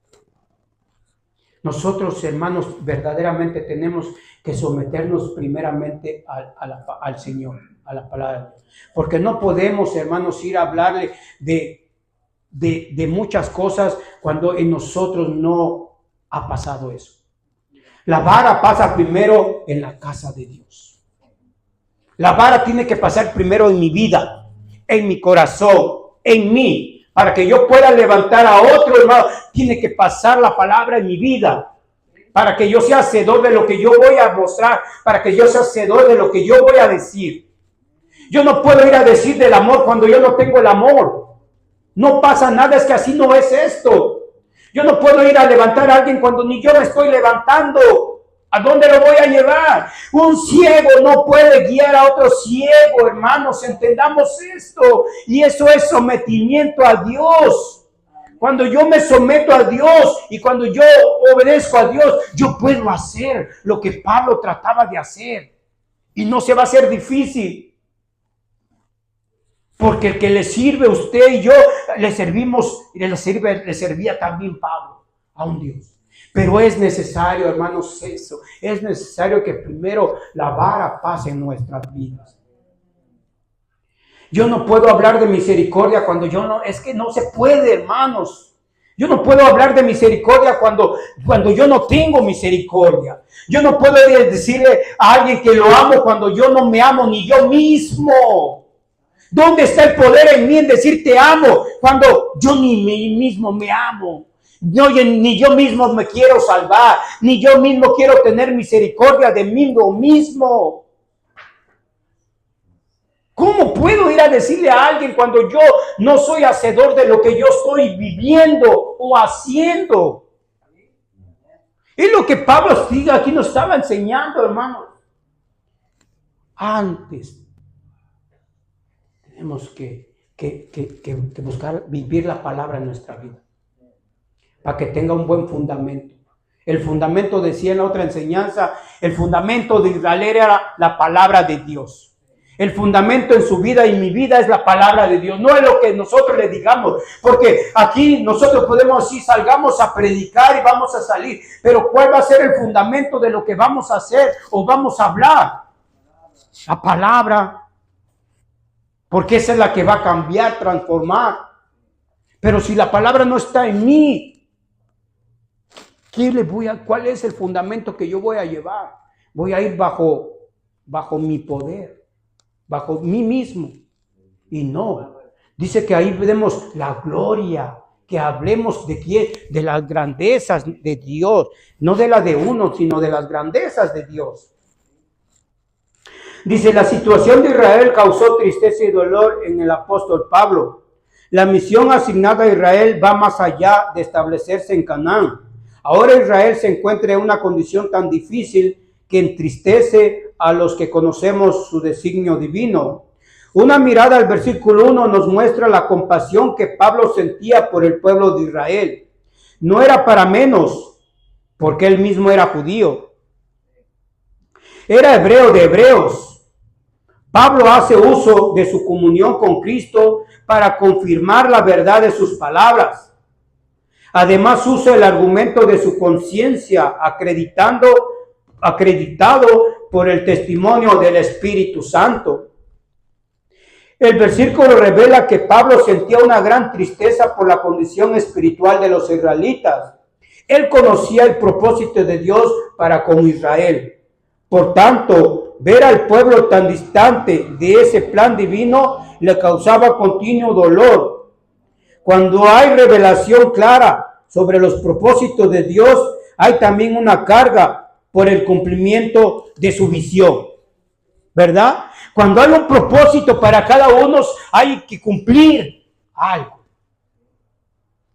Nosotros, hermanos, verdaderamente tenemos que someternos primeramente al Señor, a la palabra. Porque no podemos, hermanos, ir a hablarle de muchas cosas cuando en nosotros no ha pasado eso. La vara pasa primero en la casa de Dios. La vara tiene que pasar primero en mi vida, en mi corazón, en mí. Para que yo pueda levantar a otro, hermano, tiene que pasar la palabra en mi vida. Para que yo sea hacedor de lo que yo voy a mostrar, para que yo sea hacedor de lo que yo voy a decir. Yo no puedo ir a decir del amor cuando yo no tengo el amor. No pasa nada, es que así no es esto. Yo no puedo ir a levantar a alguien cuando ni yo me estoy levantando. ¿A dónde lo voy a llevar? Un ciego no puede guiar a otro ciego, hermanos, entendamos esto. Y eso es sometimiento a Dios. Cuando yo me someto a Dios y cuando yo obedezco a Dios, yo puedo hacer lo que Pablo trataba de hacer. Y no se va a hacer difícil. Porque el que le sirve a usted y yo, le servimos, y le servía también Pablo a un Dios. Pero es necesario, hermanos, eso. Es necesario que primero la vara pase en nuestras vidas. Yo no puedo hablar de misericordia cuando es que no se puede, hermanos. Yo no puedo hablar de misericordia cuando yo no tengo misericordia. Yo no puedo decirle a alguien que lo amo cuando yo no me amo ni yo mismo. ¿Dónde está el poder en mí en decir te amo cuando yo ni mí mismo me amo? Ni yo mismo me quiero salvar, ni yo mismo quiero tener misericordia de mí mismo. ¿Cómo puedo ir a decirle a alguien cuando yo no soy hacedor de lo que yo estoy viviendo o haciendo? Es lo que Pablo aquí nos estaba enseñando, hermanos. Antes tenemos que buscar vivir la palabra en nuestra vida para que tenga un buen fundamento. El fundamento, decía en la otra enseñanza, el fundamento de Israel era la palabra de Dios. El fundamento en su vida y mi vida es la palabra de Dios. No es lo que nosotros le digamos. Porque aquí nosotros podemos decir, salgamos a predicar y vamos a salir. Pero ¿cuál va a ser el fundamento de lo que vamos a hacer o vamos a hablar? La palabra. Porque esa es la que va a cambiar, transformar. Pero si la palabra no está en mí, ¿cuál es el fundamento que yo voy a llevar? Voy a ir bajo mi poder. Bajo mí mismo. Y no. Dice que ahí vemos la gloria. Que hablemos de quién, de las grandezas de Dios. No de la de uno, sino de las grandezas de Dios. Dice, la situación de Israel causó tristeza y dolor en el apóstol Pablo. La misión asignada a Israel va más allá de establecerse en Canaán. Ahora Israel se encuentra en una condición tan difícil que entristece a los que conocemos su designio divino. Una mirada al versículo 1 nos muestra la compasión que Pablo sentía por el pueblo de Israel. No era para menos, porque él mismo era judío. Era hebreo de hebreos. Pablo hace uso de su comunión con Cristo para confirmar la verdad de sus palabras. Además usa el argumento de su conciencia, acreditado por el testimonio del Espíritu Santo. El versículo revela que Pablo sentía una gran tristeza por la condición espiritual de los israelitas. Él conocía el propósito de Dios para con Israel. Por tanto, ver al pueblo tan distante de ese plan divino le causaba continuo dolor. Cuando hay revelación clara sobre los propósitos de Dios, hay también una carga por el cumplimiento de su visión, ¿verdad? Cuando hay un propósito para cada uno, hay que cumplir algo.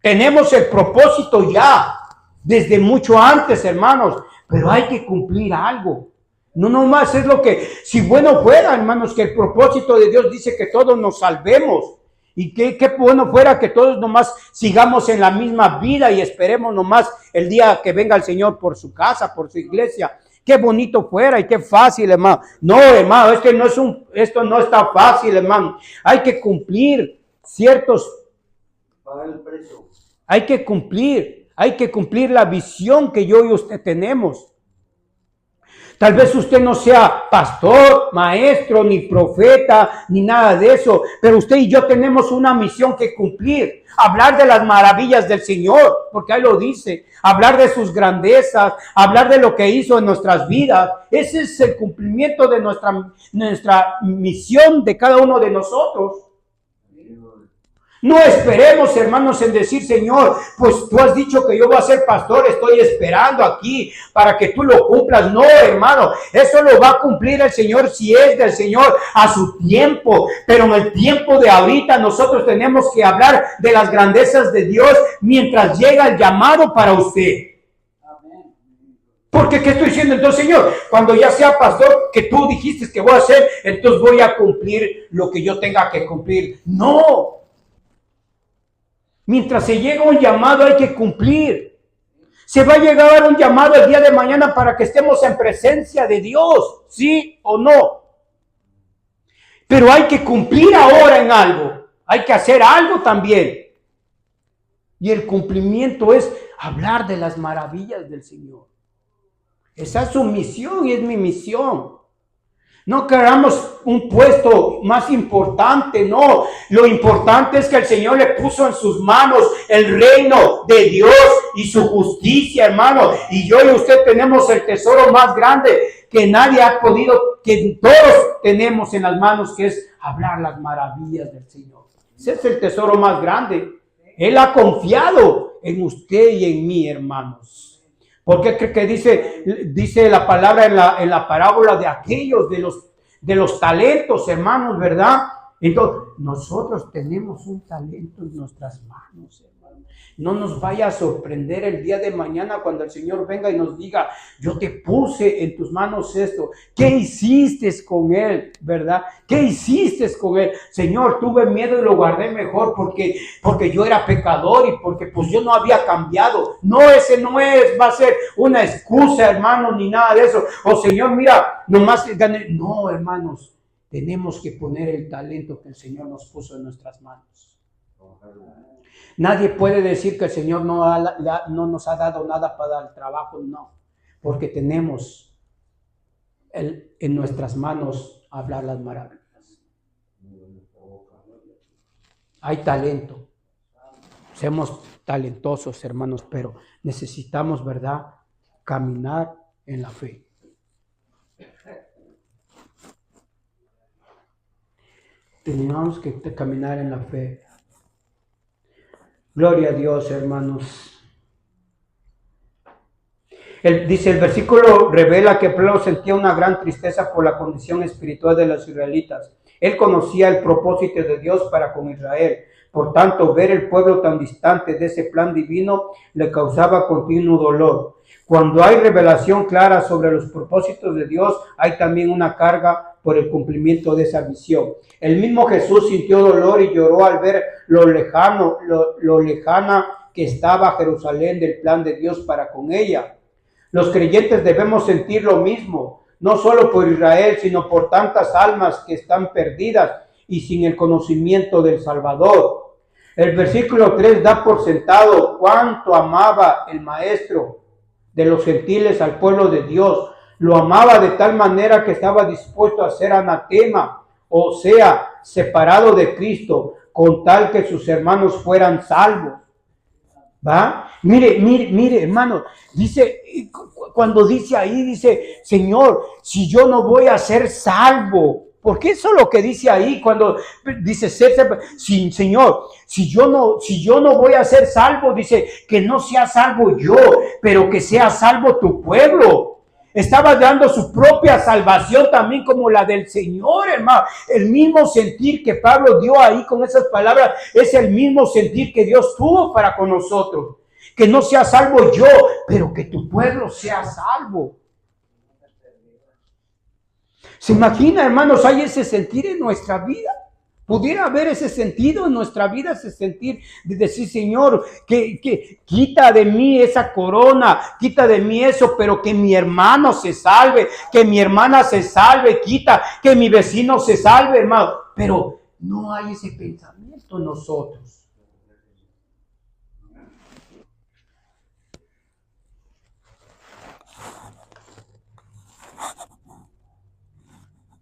Tenemos el propósito ya, desde mucho antes, hermanos, pero hay que cumplir algo. No nomás es lo que, si bueno fuera, hermanos, que el propósito de Dios dice que todos nos salvemos. Y qué bueno fuera que todos nomás sigamos en la misma vida y esperemos nomás el día que venga el Señor por su casa, por su iglesia. Qué bonito fuera y qué fácil, hermano. No, hermano, esto no está fácil, hermano. Hay que cumplir ciertos... Pagar el precio. Hay que cumplir la visión que yo y usted tenemos. Tal vez usted no sea pastor, maestro, ni profeta, ni nada de eso, pero usted y yo tenemos una misión que cumplir. Hablar de las maravillas del Señor, porque ahí lo dice. Hablar de sus grandezas, hablar de lo que hizo en nuestras vidas. Ese es el cumplimiento de nuestra misión de cada uno de nosotros. No esperemos, hermanos, en decir, Señor, pues tú has dicho que yo voy a ser pastor, estoy esperando aquí para que tú lo cumplas. No, hermano, eso lo va a cumplir el Señor si es del Señor a su tiempo. Pero en el tiempo de ahorita nosotros tenemos que hablar de las grandezas de Dios mientras llega el llamado para usted. Porque, ¿qué estoy diciendo? Entonces, Señor, cuando ya sea pastor, que tú dijiste que voy a hacer, entonces voy a cumplir lo que yo tenga que cumplir. No. Mientras se llega un llamado hay que cumplir. Se va a llegar un llamado el día de mañana para que estemos en presencia de Dios, ¿sí o no? Pero hay que cumplir ahora en algo. Hay que hacer algo también. Y el cumplimiento es hablar de las maravillas del Señor. Esa es su misión y es mi misión. No queramos un puesto más importante, no. Lo importante es que el Señor le puso en sus manos el reino de Dios y su justicia, hermano. Y yo y usted tenemos el tesoro más grande que nadie ha podido, que todos tenemos en las manos, que es hablar las maravillas del Señor. Ese es el tesoro más grande. Él ha confiado en usted y en mí, hermanos. Porque cree que dice la palabra en la parábola de aquellos, de los talentos, hermanos, ¿verdad? Entonces, nosotros tenemos un talento en nuestras manos, hermanos. No nos vaya a sorprender el día de mañana cuando el Señor venga y nos diga, yo te puse en tus manos esto. ¿Qué hiciste con él, verdad? ¿Qué hiciste con él? Señor, tuve miedo y lo guardé mejor porque yo era pecador y porque pues yo no había cambiado. No, ese no va a ser una excusa, hermanos, ni nada de eso. O Señor, mira, nomás gané. No, hermanos, tenemos que poner el talento que el Señor nos puso en nuestras manos. Nadie puede decir que el Señor no nos ha dado nada para el trabajo, no, porque tenemos en nuestras manos hablar las maravillas. Hay talento, seamos talentosos, hermanos, pero necesitamos, ¿verdad?, caminar en la fe. Tenemos que caminar en la fe. Gloria a Dios, hermanos. Dice el versículo, revela que Pablo sentía una gran tristeza por la condición espiritual de los israelitas. Él conocía el propósito de Dios para con Israel. Por tanto, ver el pueblo tan distante de ese plan divino le causaba continuo dolor. Cuando hay revelación clara sobre los propósitos de Dios, hay también una carga por el cumplimiento de esa visión. El mismo Jesús sintió dolor y lloró al ver lo lejana que estaba Jerusalén del plan de Dios para con ella. Los creyentes debemos sentir lo mismo, no solo por Israel, sino por tantas almas que están perdidas y sin el conocimiento del Salvador. El versículo 3 da por sentado cuánto amaba el Maestro de los gentiles al pueblo de Dios. Lo amaba de tal manera que estaba dispuesto a ser anatema, o sea, separado de Cristo, con tal que sus hermanos fueran salvos. ¿Va? Mire, hermano, dice, cuando dice ahí, dice, Señor, si yo no voy a ser salvo, porque eso es lo que dice ahí, cuando dice, Señor, si yo no voy a ser salvo, dice, que no sea salvo yo, pero que sea salvo tu pueblo. Estaba dando su propia salvación también como la del Señor, hermano. El mismo sentir que Pablo dio ahí con esas palabras es el mismo sentir que Dios tuvo para con nosotros. Que no sea salvo yo, pero que tu pueblo sea salvo. ¿Se imagina, hermanos, hay ese sentir en nuestra vida? Pudiera haber ese sentido en nuestra vida, ese sentir de decir, Señor, que quita de mí esa corona, quita de mí eso, pero que mi hermano se salve, que mi hermana se salve, quita, que mi vecino se salve, hermano. Pero no hay ese pensamiento en nosotros.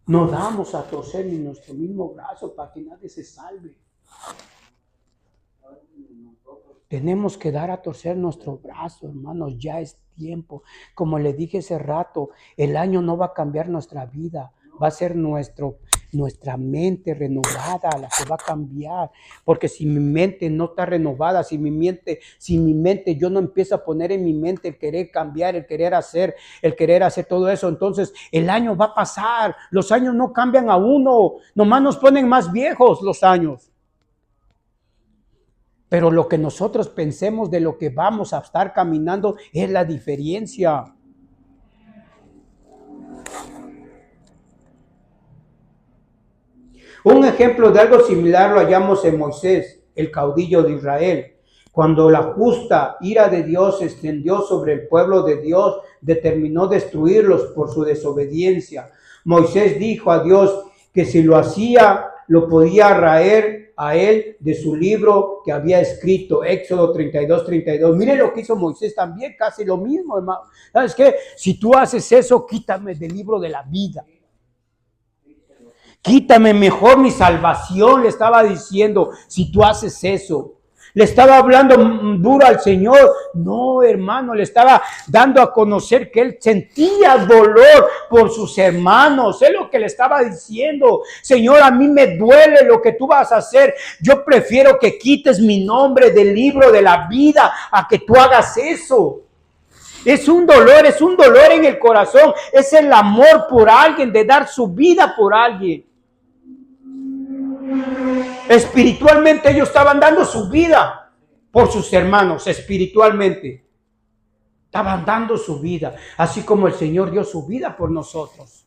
No damos a torcer ni nuestro mismo brazo para que nadie se salve. Tenemos que dar a torcer nuestro brazo, hermanos. Ya es tiempo. Como le dije hace rato, el año no va a cambiar nuestra vida. Va a ser nuestra mente renovada la que va a cambiar. Porque si mi mente no está renovada, si mi mente yo no empiezo a poner en mi mente el querer cambiar, el querer hacer todo eso, entonces el año va a pasar. Los años no cambian a uno, nomás nos ponen más viejos los años. Pero lo que nosotros pensemos de lo que vamos a estar caminando es la diferencia. Un ejemplo de algo similar lo hallamos en Moisés, el caudillo de Israel. Cuando la justa ira de Dios se extendió sobre el pueblo de Dios, determinó destruirlos por su desobediencia. Moisés dijo a Dios que si lo hacía, lo podía raer a él de su libro que había escrito, Éxodo 32. Mire lo que hizo Moisés también, casi lo mismo, hermano. ¿Sabes qué? Si tú haces eso, quítame del libro de la vida. Quítame mejor mi salvación, le estaba diciendo, si tú haces eso. Le estaba hablando duro al Señor. No, hermano, le estaba dando a conocer que él sentía dolor por sus hermanos. Es lo que le estaba diciendo. Señor, a mí me duele lo que tú vas a hacer. Yo prefiero que quites mi nombre del libro de la vida a que tú hagas eso. Es un dolor en el corazón. Es el amor por alguien, de dar su vida por alguien. Espiritualmente ellos estaban dando su vida por sus hermanos, espiritualmente. Estaban dando su vida, así como el Señor dio su vida por nosotros.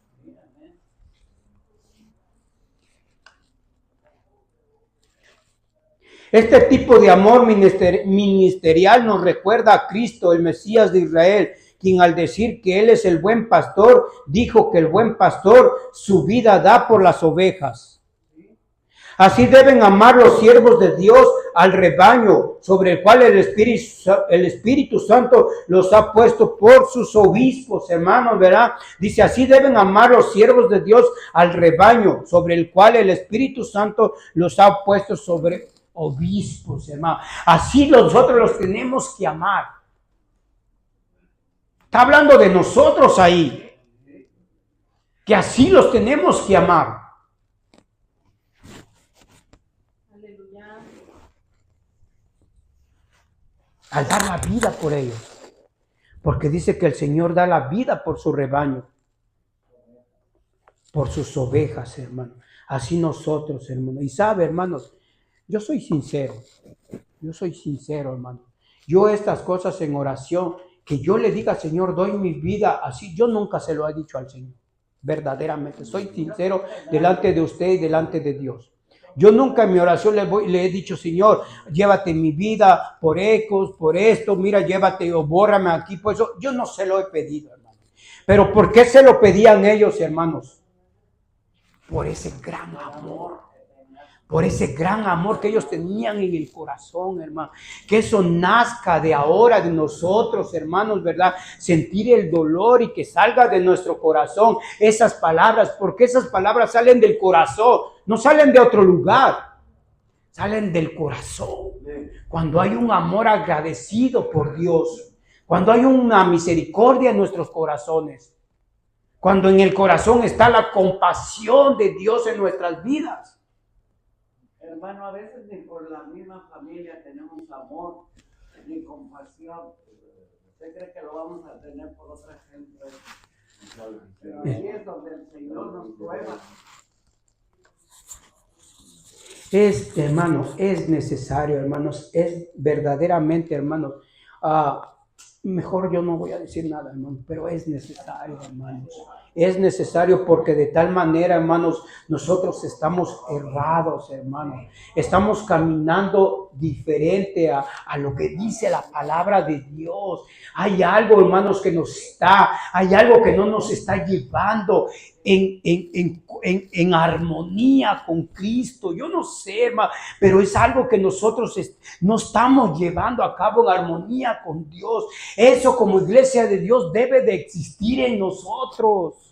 Este tipo de amor ministerial nos recuerda a Cristo, el Mesías de Israel, quien al decir que Él es el buen pastor, dijo que el buen pastor su vida da por las ovejas. Así deben amar los siervos de Dios al rebaño, sobre el cual el Espíritu Santo los ha puesto por sus obispos, hermanos, ¿verdad? Dice, así deben amar los siervos de Dios al rebaño, sobre el cual el Espíritu Santo los ha puesto sobre obispos, hermano. Así nosotros los tenemos que amar. Está hablando de nosotros ahí, que así los tenemos que amar. Al dar la vida por ellos. Porque dice que el Señor da la vida por su rebaño. Por sus ovejas, hermano. Así nosotros, hermano. Y sabe, hermanos, yo soy sincero. Hermano. Yo estas cosas en oración, que yo le diga, Señor, doy mi vida así, yo nunca se lo he dicho al Señor. Verdaderamente. Soy sincero delante de usted y delante de Dios. Yo nunca en mi oración le he dicho, Señor, llévate mi vida por ecos, por esto, mira, llévate o bórrame aquí, por eso. Yo no se lo he pedido, hermano. Pero ¿por qué se lo pedían ellos, hermanos? Por ese gran amor. Por ese gran amor que ellos tenían en el corazón, hermano. Que eso nazca de ahora de nosotros, hermanos, ¿verdad? Sentir el dolor y que salga de nuestro corazón esas palabras, porque esas palabras salen del corazón, no salen de otro lugar, salen del corazón. Cuando hay un amor agradecido por Dios, cuando hay una misericordia en nuestros corazones, cuando en el corazón está la compasión de Dios en nuestras vidas. Hermano, a veces ni por la misma familia tenemos amor ni compasión. ¿Usted cree que lo vamos a tener por otra gente? Pero ahí es donde el Señor nos prueba. Hermanos, es necesario, hermanos, es verdaderamente, hermanos, mejor yo no voy a decir nada, hermanos, pero es necesario, hermanos. Es necesario porque de tal manera, hermanos, nosotros estamos errados, hermanos. Estamos caminando diferente a lo que dice la palabra de Dios. Hay algo, hermanos, hay algo que no nos está llevando en armonía con Cristo. Yo no sé, hermano, pero es algo que nosotros no estamos llevando a cabo en armonía con Dios. Eso como iglesia de Dios debe de existir en nosotros.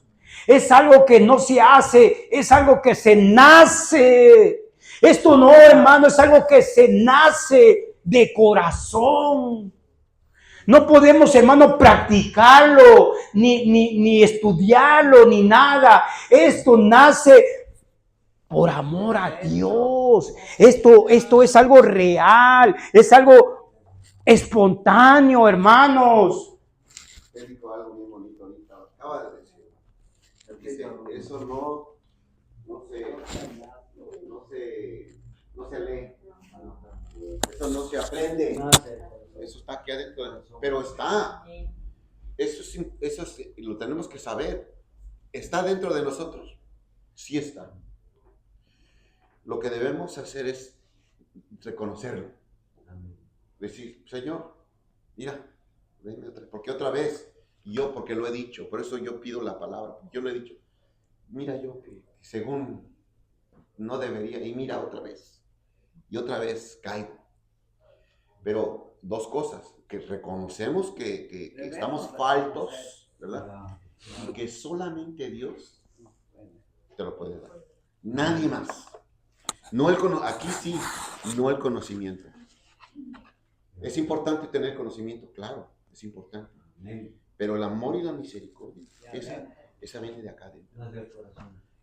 Es algo que no se hace, es algo que se nace. Esto no, hermano, es algo que se nace de corazón. No podemos, hermano, practicarlo, ni estudiarlo, ni nada. Esto nace por amor a Dios. Esto es algo real, es algo espontáneo, hermanos. Él dijo algo muy bonito ahorita, acaba de decir. Eso no se lee, eso no se aprende, eso está aquí adentro, pero está. Eso lo tenemos que saber. Está dentro de nosotros, sí está. Lo que debemos hacer es reconocerlo, decir, Señor, mira, porque otra vez, porque lo he dicho, por eso yo pido la palabra, yo lo he dicho, mira yo que según no debería, y mira otra vez, y otra vez caigo. Pero dos cosas, que reconocemos que estamos faltos, ¿verdad? Y que solamente Dios te lo puede dar. Nadie más. No aquí sí, no el conocimiento. Es importante tener conocimiento, claro, es importante. Pero el amor y la misericordia, esa viene de acá dentro.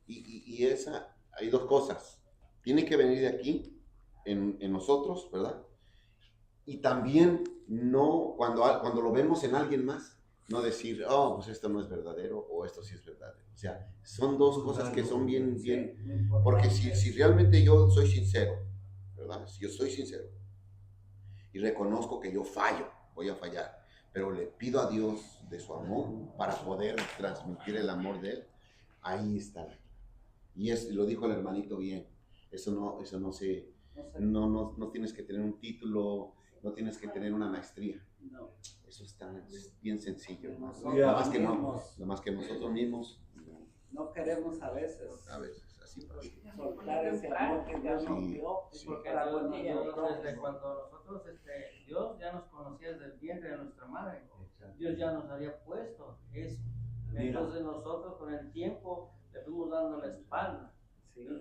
Y esa, hay dos cosas. Tiene que venir de aquí, en nosotros, ¿verdad? Y también no, cuando lo vemos en alguien más, no decir, oh, pues esto no es verdadero o esto sí es verdadero. O sea, son dos cosas que son bien, porque si realmente yo soy sincero, ¿verdad? Si yo soy sincero y reconozco que yo fallo, voy a fallar, pero le pido a Dios de su amor para poder transmitir el amor de Él, ahí está. Y lo dijo el hermanito bien, no tienes que tener un título, no tienes que tener una maestría. Eso está bien sencillo, hermano. Nada más que nosotros mismos no queremos a veces así soltar ese amor que Dios nos dio. Porque desde cuando nosotros, Dios ya nos conocía desde el vientre de nuestra madre. Dios ya nos había puesto eso. Entonces nosotros con el tiempo le fuimos dando la espalda.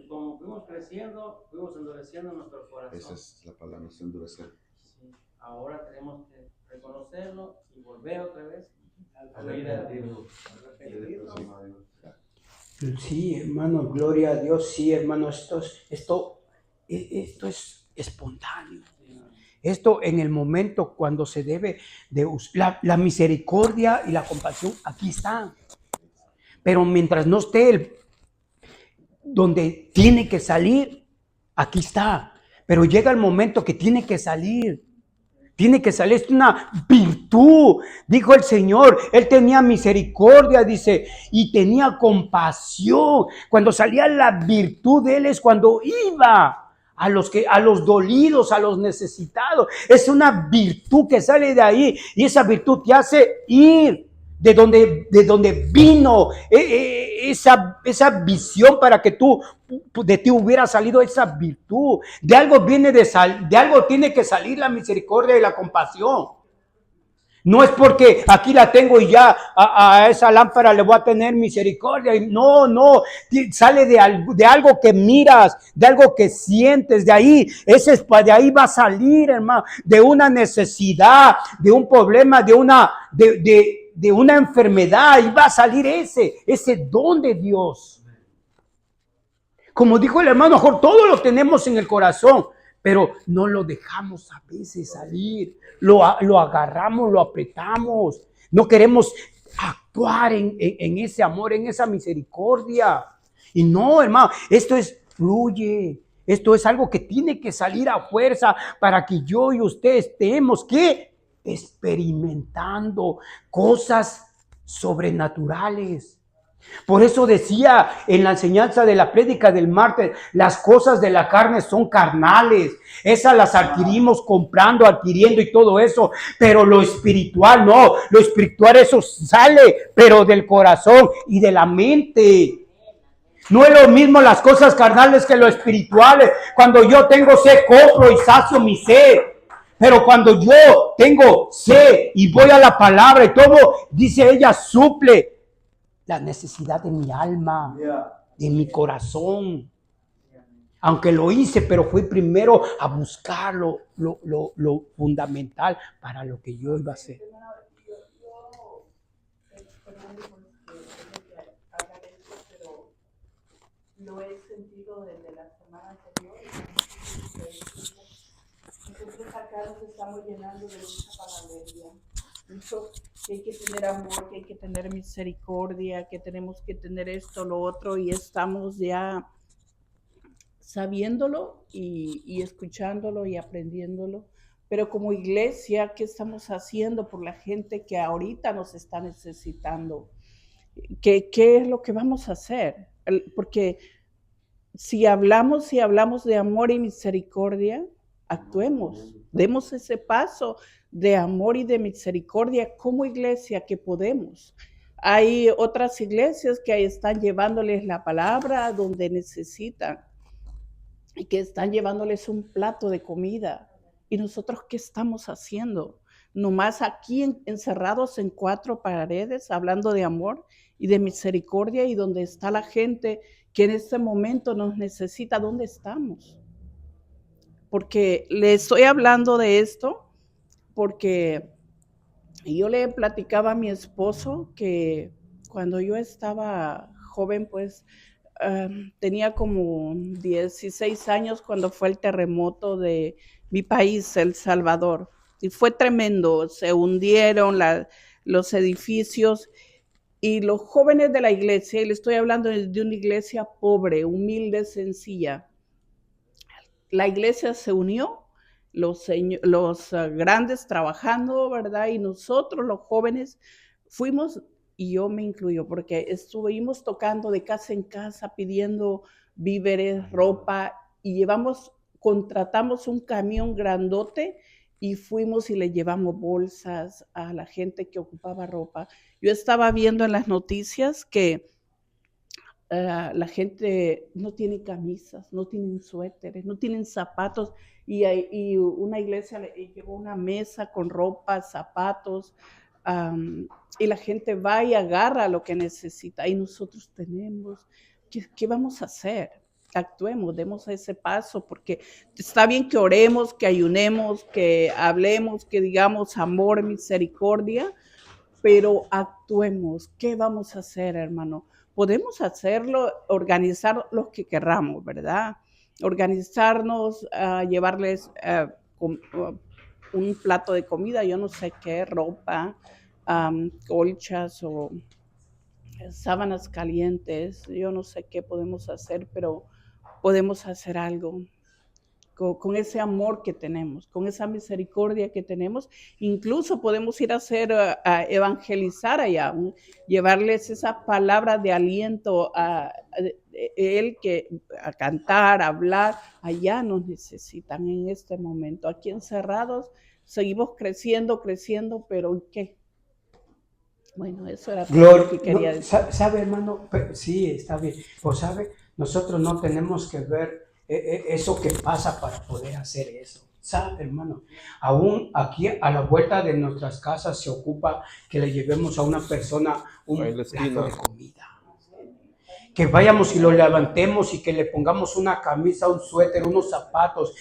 Como fuimos creciendo, fuimos endureciendo nuestro corazón. Esa es la palabra, es endurecer. Sí. Ahora tenemos que reconocerlo y volver otra vez a Sí, hermano, gloria a Dios. Sí, hermano, esto es espontáneo. Esto en el momento cuando se debe de la misericordia y la compasión, aquí está. Pero mientras no esté donde tiene que salir, aquí está. Pero llega el momento que tiene que salir. Tiene que salir, es una virtud, dijo el Señor. Él tenía misericordia, dice, y tenía compasión. Cuando salía la virtud de Él es cuando iba a los dolidos, a los necesitados. Es una virtud que sale de ahí y esa virtud te hace ir de donde vino esa visión para que de ti hubiera salido esa virtud. De algo de algo tiene que salir la misericordia y la compasión. No es porque aquí la tengo y ya a esa lámpara le voy a tener misericordia. No, sale de algo que miras, de algo que sientes, de ahí va a salir, hermano, de una necesidad, de un problema, de una enfermedad, y va a salir ese don de Dios. Como dijo el hermano Jorge, todo lo tenemos en el corazón, pero no lo dejamos a veces salir. Lo agarramos, lo apretamos. No queremos actuar en ese amor, en esa misericordia. Y no, hermano, esto fluye. Esto es algo que tiene que salir a fuerza para que yo y usted estemos experimentando cosas sobrenaturales. Por eso decía en la enseñanza de la prédica del martes, las cosas de la carne son carnales. Esas las adquirimos comprando, adquiriendo y todo eso. Pero lo espiritual no. Lo espiritual eso sale, pero del corazón y de la mente. No es lo mismo las cosas carnales que lo espirituales. Cuando yo tengo sed, compro y sacio mi sed. Pero cuando yo tengo sed y voy a la palabra y todo, dice ella, suple la necesidad de mi alma, de mi corazón. Aunque lo hice, pero fui primero a buscar lo fundamental para lo que yo iba a hacer. Lo he sentido desde la semana anterior. Nosotros acá nos estamos llenando de mucha palabrería. Mucho que hay que tener amor, que hay que tener misericordia, que tenemos que tener esto, lo otro, y estamos ya sabiéndolo y escuchándolo y aprendiéndolo. Pero como iglesia, ¿qué estamos haciendo por la gente que ahorita nos está necesitando? ¿Qué es lo que vamos a hacer? Porque si hablamos de amor y misericordia, actuemos, demos ese paso de amor y de misericordia como iglesia que podemos. Hay otras iglesias que están llevándoles la palabra donde necesitan y que están llevándoles un plato de comida. ¿Y nosotros qué estamos haciendo? Nomás aquí encerrados en 4 paredes, hablando de amor y de misericordia, y donde está la gente que en este momento nos necesita. ¿Dónde estamos? Porque le estoy hablando de esto porque yo le platicaba a mi esposo que cuando yo estaba joven, pues tenía como 16 años cuando fue el terremoto de mi país, El Salvador. Y fue tremendo, se hundieron los edificios y los jóvenes de la iglesia, y le estoy hablando de una iglesia pobre, humilde, sencilla. La iglesia se unió, los grandes trabajando, ¿verdad? Y nosotros, los jóvenes, fuimos, y yo me incluyo, porque estuvimos tocando de casa en casa, pidiendo víveres, ropa, y contratamos un camión grandote y fuimos y le llevamos bolsas a la gente que ocupaba ropa. Yo estaba viendo en las noticias que la gente no tiene camisas, no tienen suéteres, no tienen zapatos, y una iglesia le llevó una mesa con ropa, zapatos, y la gente va y agarra lo que necesita, y nosotros tenemos, ¿qué vamos a hacer? Actuemos, demos ese paso, porque está bien que oremos, que ayunemos, que hablemos, que digamos amor, misericordia, pero actuemos. ¿Qué vamos a hacer, hermano? Podemos hacerlo, organizar los que querramos, ¿verdad? Organizarnos, llevarles un plato de comida, yo no sé qué, ropa, colchas o sábanas calientes, yo no sé qué podemos hacer, pero podemos hacer algo con ese amor que tenemos, con esa misericordia que tenemos. Incluso podemos ir a evangelizar allá, llevarles esa palabra de aliento a cantar, a hablar. Allá nos necesitan en este momento. Aquí encerrados seguimos creciendo, pero ¿qué? Bueno, eso era todo lo que quería decir. ¿Sabe, hermano? Sí, está bien. Pues, ¿sabe? Nosotros no tenemos que ver eso que pasa para poder hacer eso. ¿Sabe, hermano? Aún aquí a la vuelta de nuestras casas se ocupa que le llevemos a una persona un plato de comida. Que vayamos y lo levantemos y que le pongamos una camisa, un suéter, unos zapatos,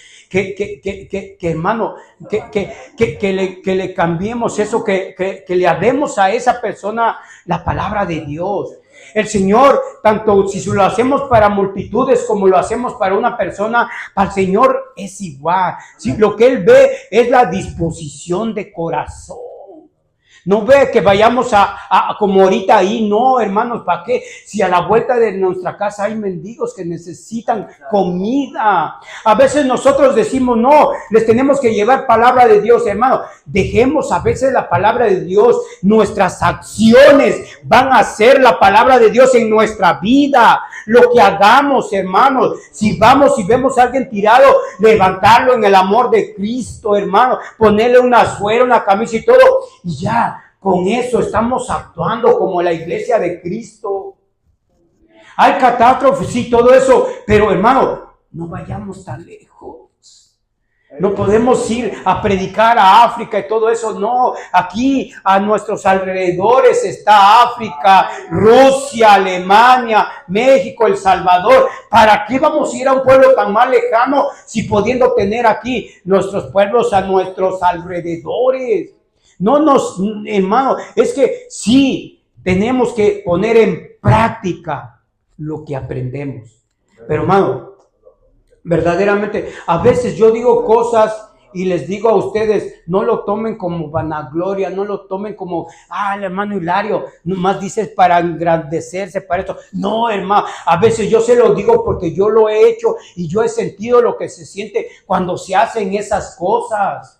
hermano, que le cambiemos eso, que le hablemos a esa persona la palabra de Dios. El Señor, tanto si lo hacemos para multitudes como lo hacemos para una persona, para el Señor es igual. ¿Sí? Lo que Él ve es la disposición de corazón. No ve que vayamos a como ahorita ahí, no, hermanos, ¿para qué? Si a la vuelta de nuestra casa hay mendigos que necesitan comida. A veces nosotros decimos, no, les tenemos que llevar palabra de Dios, hermano. Dejemos a veces la palabra de Dios, nuestras acciones van a ser la palabra de Dios en nuestra vida. Lo que hagamos, hermanos, si vamos y vemos a alguien tirado, levantarlo en el amor de Cristo, hermano, ponerle una suera, una camisa y todo, y ya. Con eso estamos actuando como la iglesia de Cristo. Hay catástrofes, sí, todo eso, pero hermano, no vayamos tan lejos. No podemos ir a predicar a África y todo eso, no. Aquí a nuestros alrededores está África, Rusia, Alemania, México, El Salvador. ¿Para qué vamos a ir a un pueblo tan más lejano si pudiendo tener aquí nuestros pueblos a nuestros alrededores? Hermano, es que sí, tenemos que poner en práctica lo que aprendemos. Pero, hermano, verdaderamente, a veces yo digo cosas y les digo a ustedes, no lo tomen como vanagloria, no lo tomen como, el hermano Hilario, nomás dices para engrandecerse, para esto. No, hermano, a veces yo se lo digo porque yo lo he hecho y yo he sentido lo que se siente cuando se hacen esas cosas.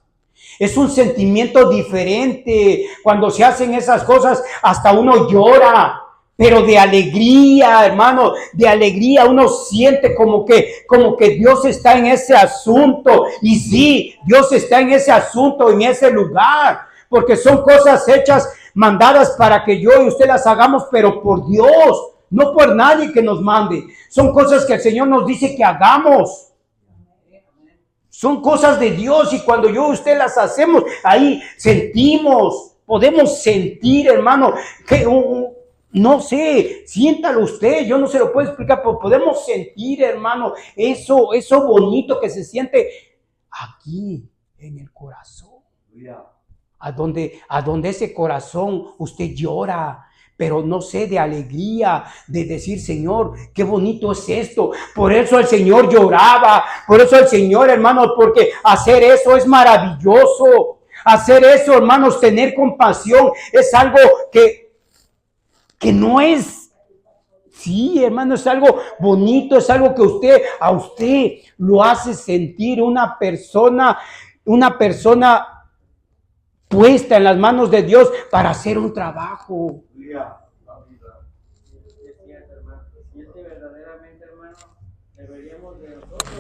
Es un sentimiento diferente. Cuando se hacen esas cosas, hasta uno llora, pero de alegría, hermano, de alegría. Uno siente como que Dios está en ese asunto. Y sí, Dios está en ese asunto, en ese lugar, porque son cosas hechas mandadas para que yo y usted las hagamos, pero por Dios, no por nadie que nos mande. Son cosas que el Señor nos dice que hagamos. Son cosas de Dios y cuando yo y usted las hacemos, ahí sentimos, podemos sentir, hermano, que no sé, siéntalo usted, yo no se lo puedo explicar, pero podemos sentir, hermano, eso bonito que se siente aquí en el corazón. A donde ese corazón usted llora, pero no sé, de alegría, de decir, Señor, qué bonito es esto. Por eso el Señor lloraba, por eso el Señor, hermanos, porque hacer eso es maravilloso. Hacer eso, hermanos, tener compasión es algo que no es, sí, hermano, es algo bonito, es algo que a usted lo hace sentir una persona puesta en las manos de Dios para hacer un trabajo. Es cierto, hermano. Y es que verdaderamente, hermano, deberíamos de nosotros,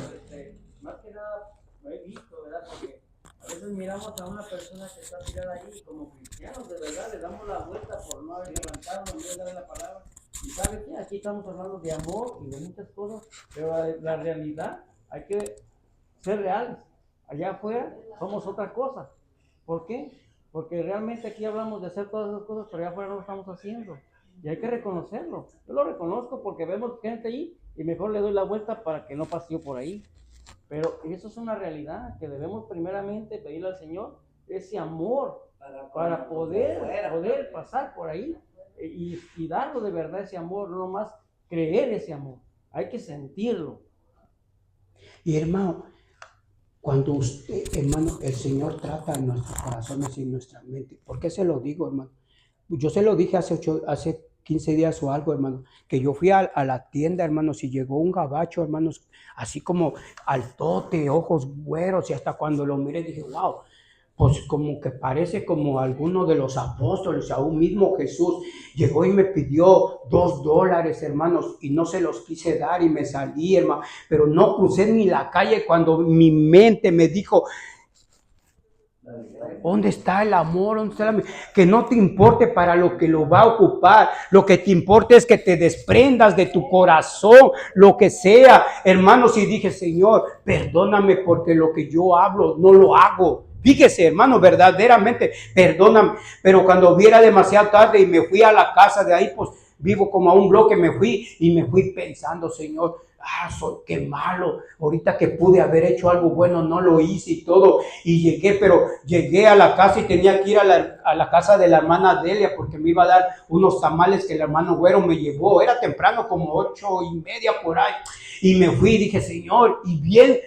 más que nada, lo he visto, ¿verdad? Porque a veces miramos a una persona que está tirada ahí, como cristianos, de verdad, le damos la vuelta por no haber levantado, no haber dado la palabra. Y ¿sabe qué? Aquí estamos hablando de amor y de muchas cosas, pero la realidad, hay que ser reales. Allá afuera somos otra cosa. ¿Por qué? Porque realmente aquí hablamos de hacer todas esas cosas, pero allá afuera no lo estamos haciendo. Y hay que reconocerlo. Yo lo reconozco porque vemos gente ahí y mejor le doy la vuelta para que no pase yo por ahí. Pero eso es una realidad que debemos primeramente pedirle al Señor ese amor para poder pasar por ahí y darlo de verdad ese amor, no nomás creer ese amor. Hay que sentirlo. Y hermano, cuando usted, hermano, el Señor trata en nuestros corazones y en nuestra mente. ¿Por qué se lo digo, hermano? Yo se lo dije hace 15 días o algo, hermano, que yo fui a la tienda, hermanos, y llegó un gabacho, hermanos, así como altote, ojos güeros, y hasta cuando lo miré dije, wow, pues como que parece como alguno de los apóstoles, aún mismo Jesús llegó y me pidió $2, hermanos, y no se los quise dar y me salí, hermano, pero no crucé ni la calle cuando mi mente me dijo, ¿dónde está el amor? ¿Dónde está que no te importe para lo que lo va a ocupar? Lo que te importa es que te desprendas de tu corazón, lo que sea, hermanos. Y dije, Señor, perdóname porque lo que yo hablo no lo hago. Fíjese, hermano, verdaderamente, perdóname. Pero cuando viera demasiado tarde y me fui a la casa de ahí, pues vivo como a un bloque, me fui pensando, Señor, qué malo, ahorita que pude haber hecho algo bueno, no lo hice y todo, y llegué a la casa y tenía que ir a la casa de la hermana Delia, porque me iba a dar unos tamales que el hermano Güero me llevó, era temprano, como 8:30 por ahí, y me fui y dije, Señor, y bien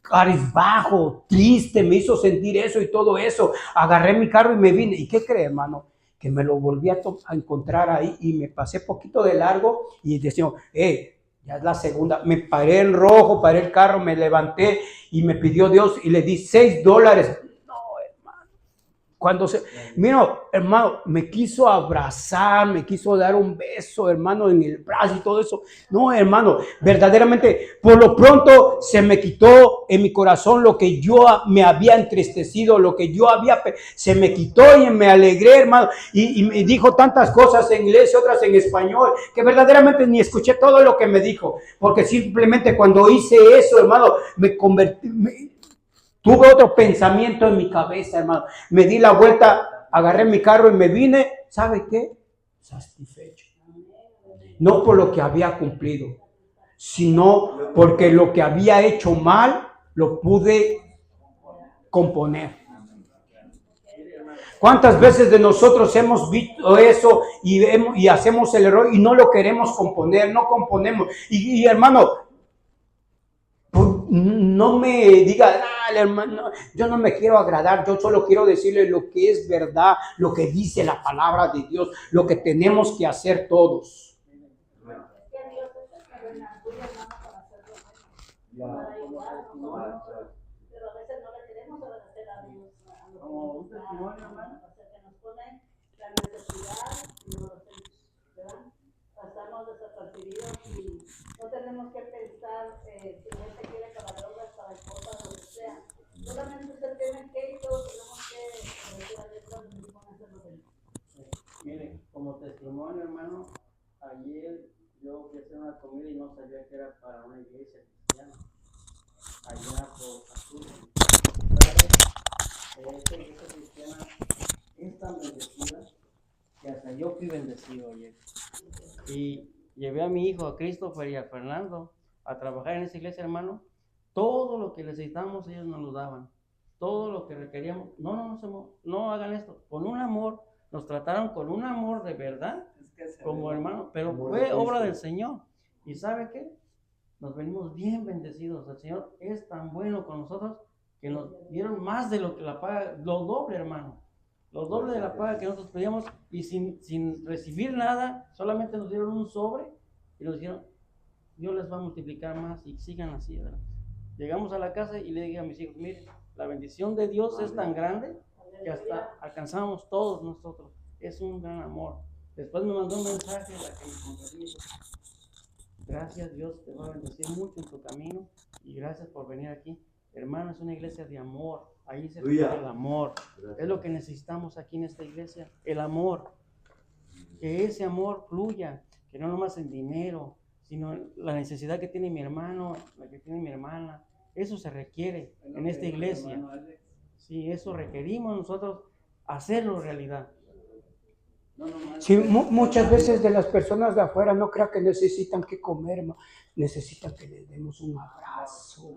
cabizbajo, triste, me hizo sentir eso y todo eso, agarré mi carro y me vine, ¿y qué cree, hermano? Que me lo volví a encontrar ahí, y me pasé poquito de largo, y decía, ya es la segunda, me paré en rojo, paré el carro, me levanté y me pidió Dios y le di $6. No, hermano. Mira, hermano, me quiso abrazar, me quiso dar un beso, hermano, en el brazo y todo eso. No, hermano, verdaderamente, por lo pronto se me quitó en mi corazón lo que yo me había entristecido, lo que yo se me quitó y me alegré, hermano. Y me dijo tantas cosas en inglés y otras en español, que verdaderamente ni escuché todo lo que me dijo, porque simplemente cuando hice eso, hermano, me convertí. Tuve otro pensamiento en mi cabeza, hermano. Me di la vuelta, agarré mi carro y me vine. ¿Sabe qué? Satisfecho. No por lo que había cumplido, sino porque lo que había hecho mal lo pude componer. ¿Cuántas veces de nosotros hemos visto eso y hacemos el error y no lo queremos componer, no componemos? Y hermano, no me diga, hermano, yo no me quiero agradar, yo solo quiero decirle lo que es verdad, lo que dice la palabra de Dios, lo que tenemos que hacer todos. Pero a veces no le queremos agradecer a Dios. Como un testimonio, hermano. O sea, que nos pone la necesidad, pasamos desapercibidos y no tenemos que pensar si la gente quiere caballeros para cosas o lo que sea. Solamente se tiene que ir, todos tenemos que decir a Dios cuando nos pone a hacer lo que yo fui a hacer una comida y no sabía que era para una iglesia cristiana, allá por Azul. Esta iglesia cristiana es tan bendecida que hasta yo fui bendecido ayer. Y llevé a mi hijo, a Christopher y a Fernando, a trabajar en esa iglesia, hermano. Todo lo que necesitamos ellos nos lo daban. Todo lo que requeríamos. No hagan esto. Con un amor, nos trataron con un amor de verdad, como hermano, pero fue obra del Señor. ¿Y sabe qué? Nos venimos bien bendecidos. El Señor es tan bueno con nosotros que nos dieron más de lo que la paga, lo doble, hermano. Lo doble de la paga que nosotros pedíamos y sin recibir nada, solamente nos dieron un sobre y nos dijeron, Dios les va a multiplicar más y sigan así, ¿verdad? Llegamos a la casa y le dije a mis hijos, miren, la bendición de Dios es tan grande que hasta alcanzamos todos nosotros. Es un gran amor. Después me mandó un mensaje la que me compartió. Gracias, Dios te va a bendecir mucho en tu camino y gracias por venir aquí. Hermano, es una iglesia de amor. Ahí se trata el amor. Es lo que necesitamos aquí en esta iglesia, el amor. Que ese amor fluya, que no nomás en dinero, sino la necesidad que tiene mi hermano, la que tiene mi hermana. Eso se requiere en esta iglesia. Sí, eso requerimos nosotros hacerlo realidad. Sí, muchas veces de las personas de afuera no creo que necesitan que comer, necesitan que les demos un abrazo,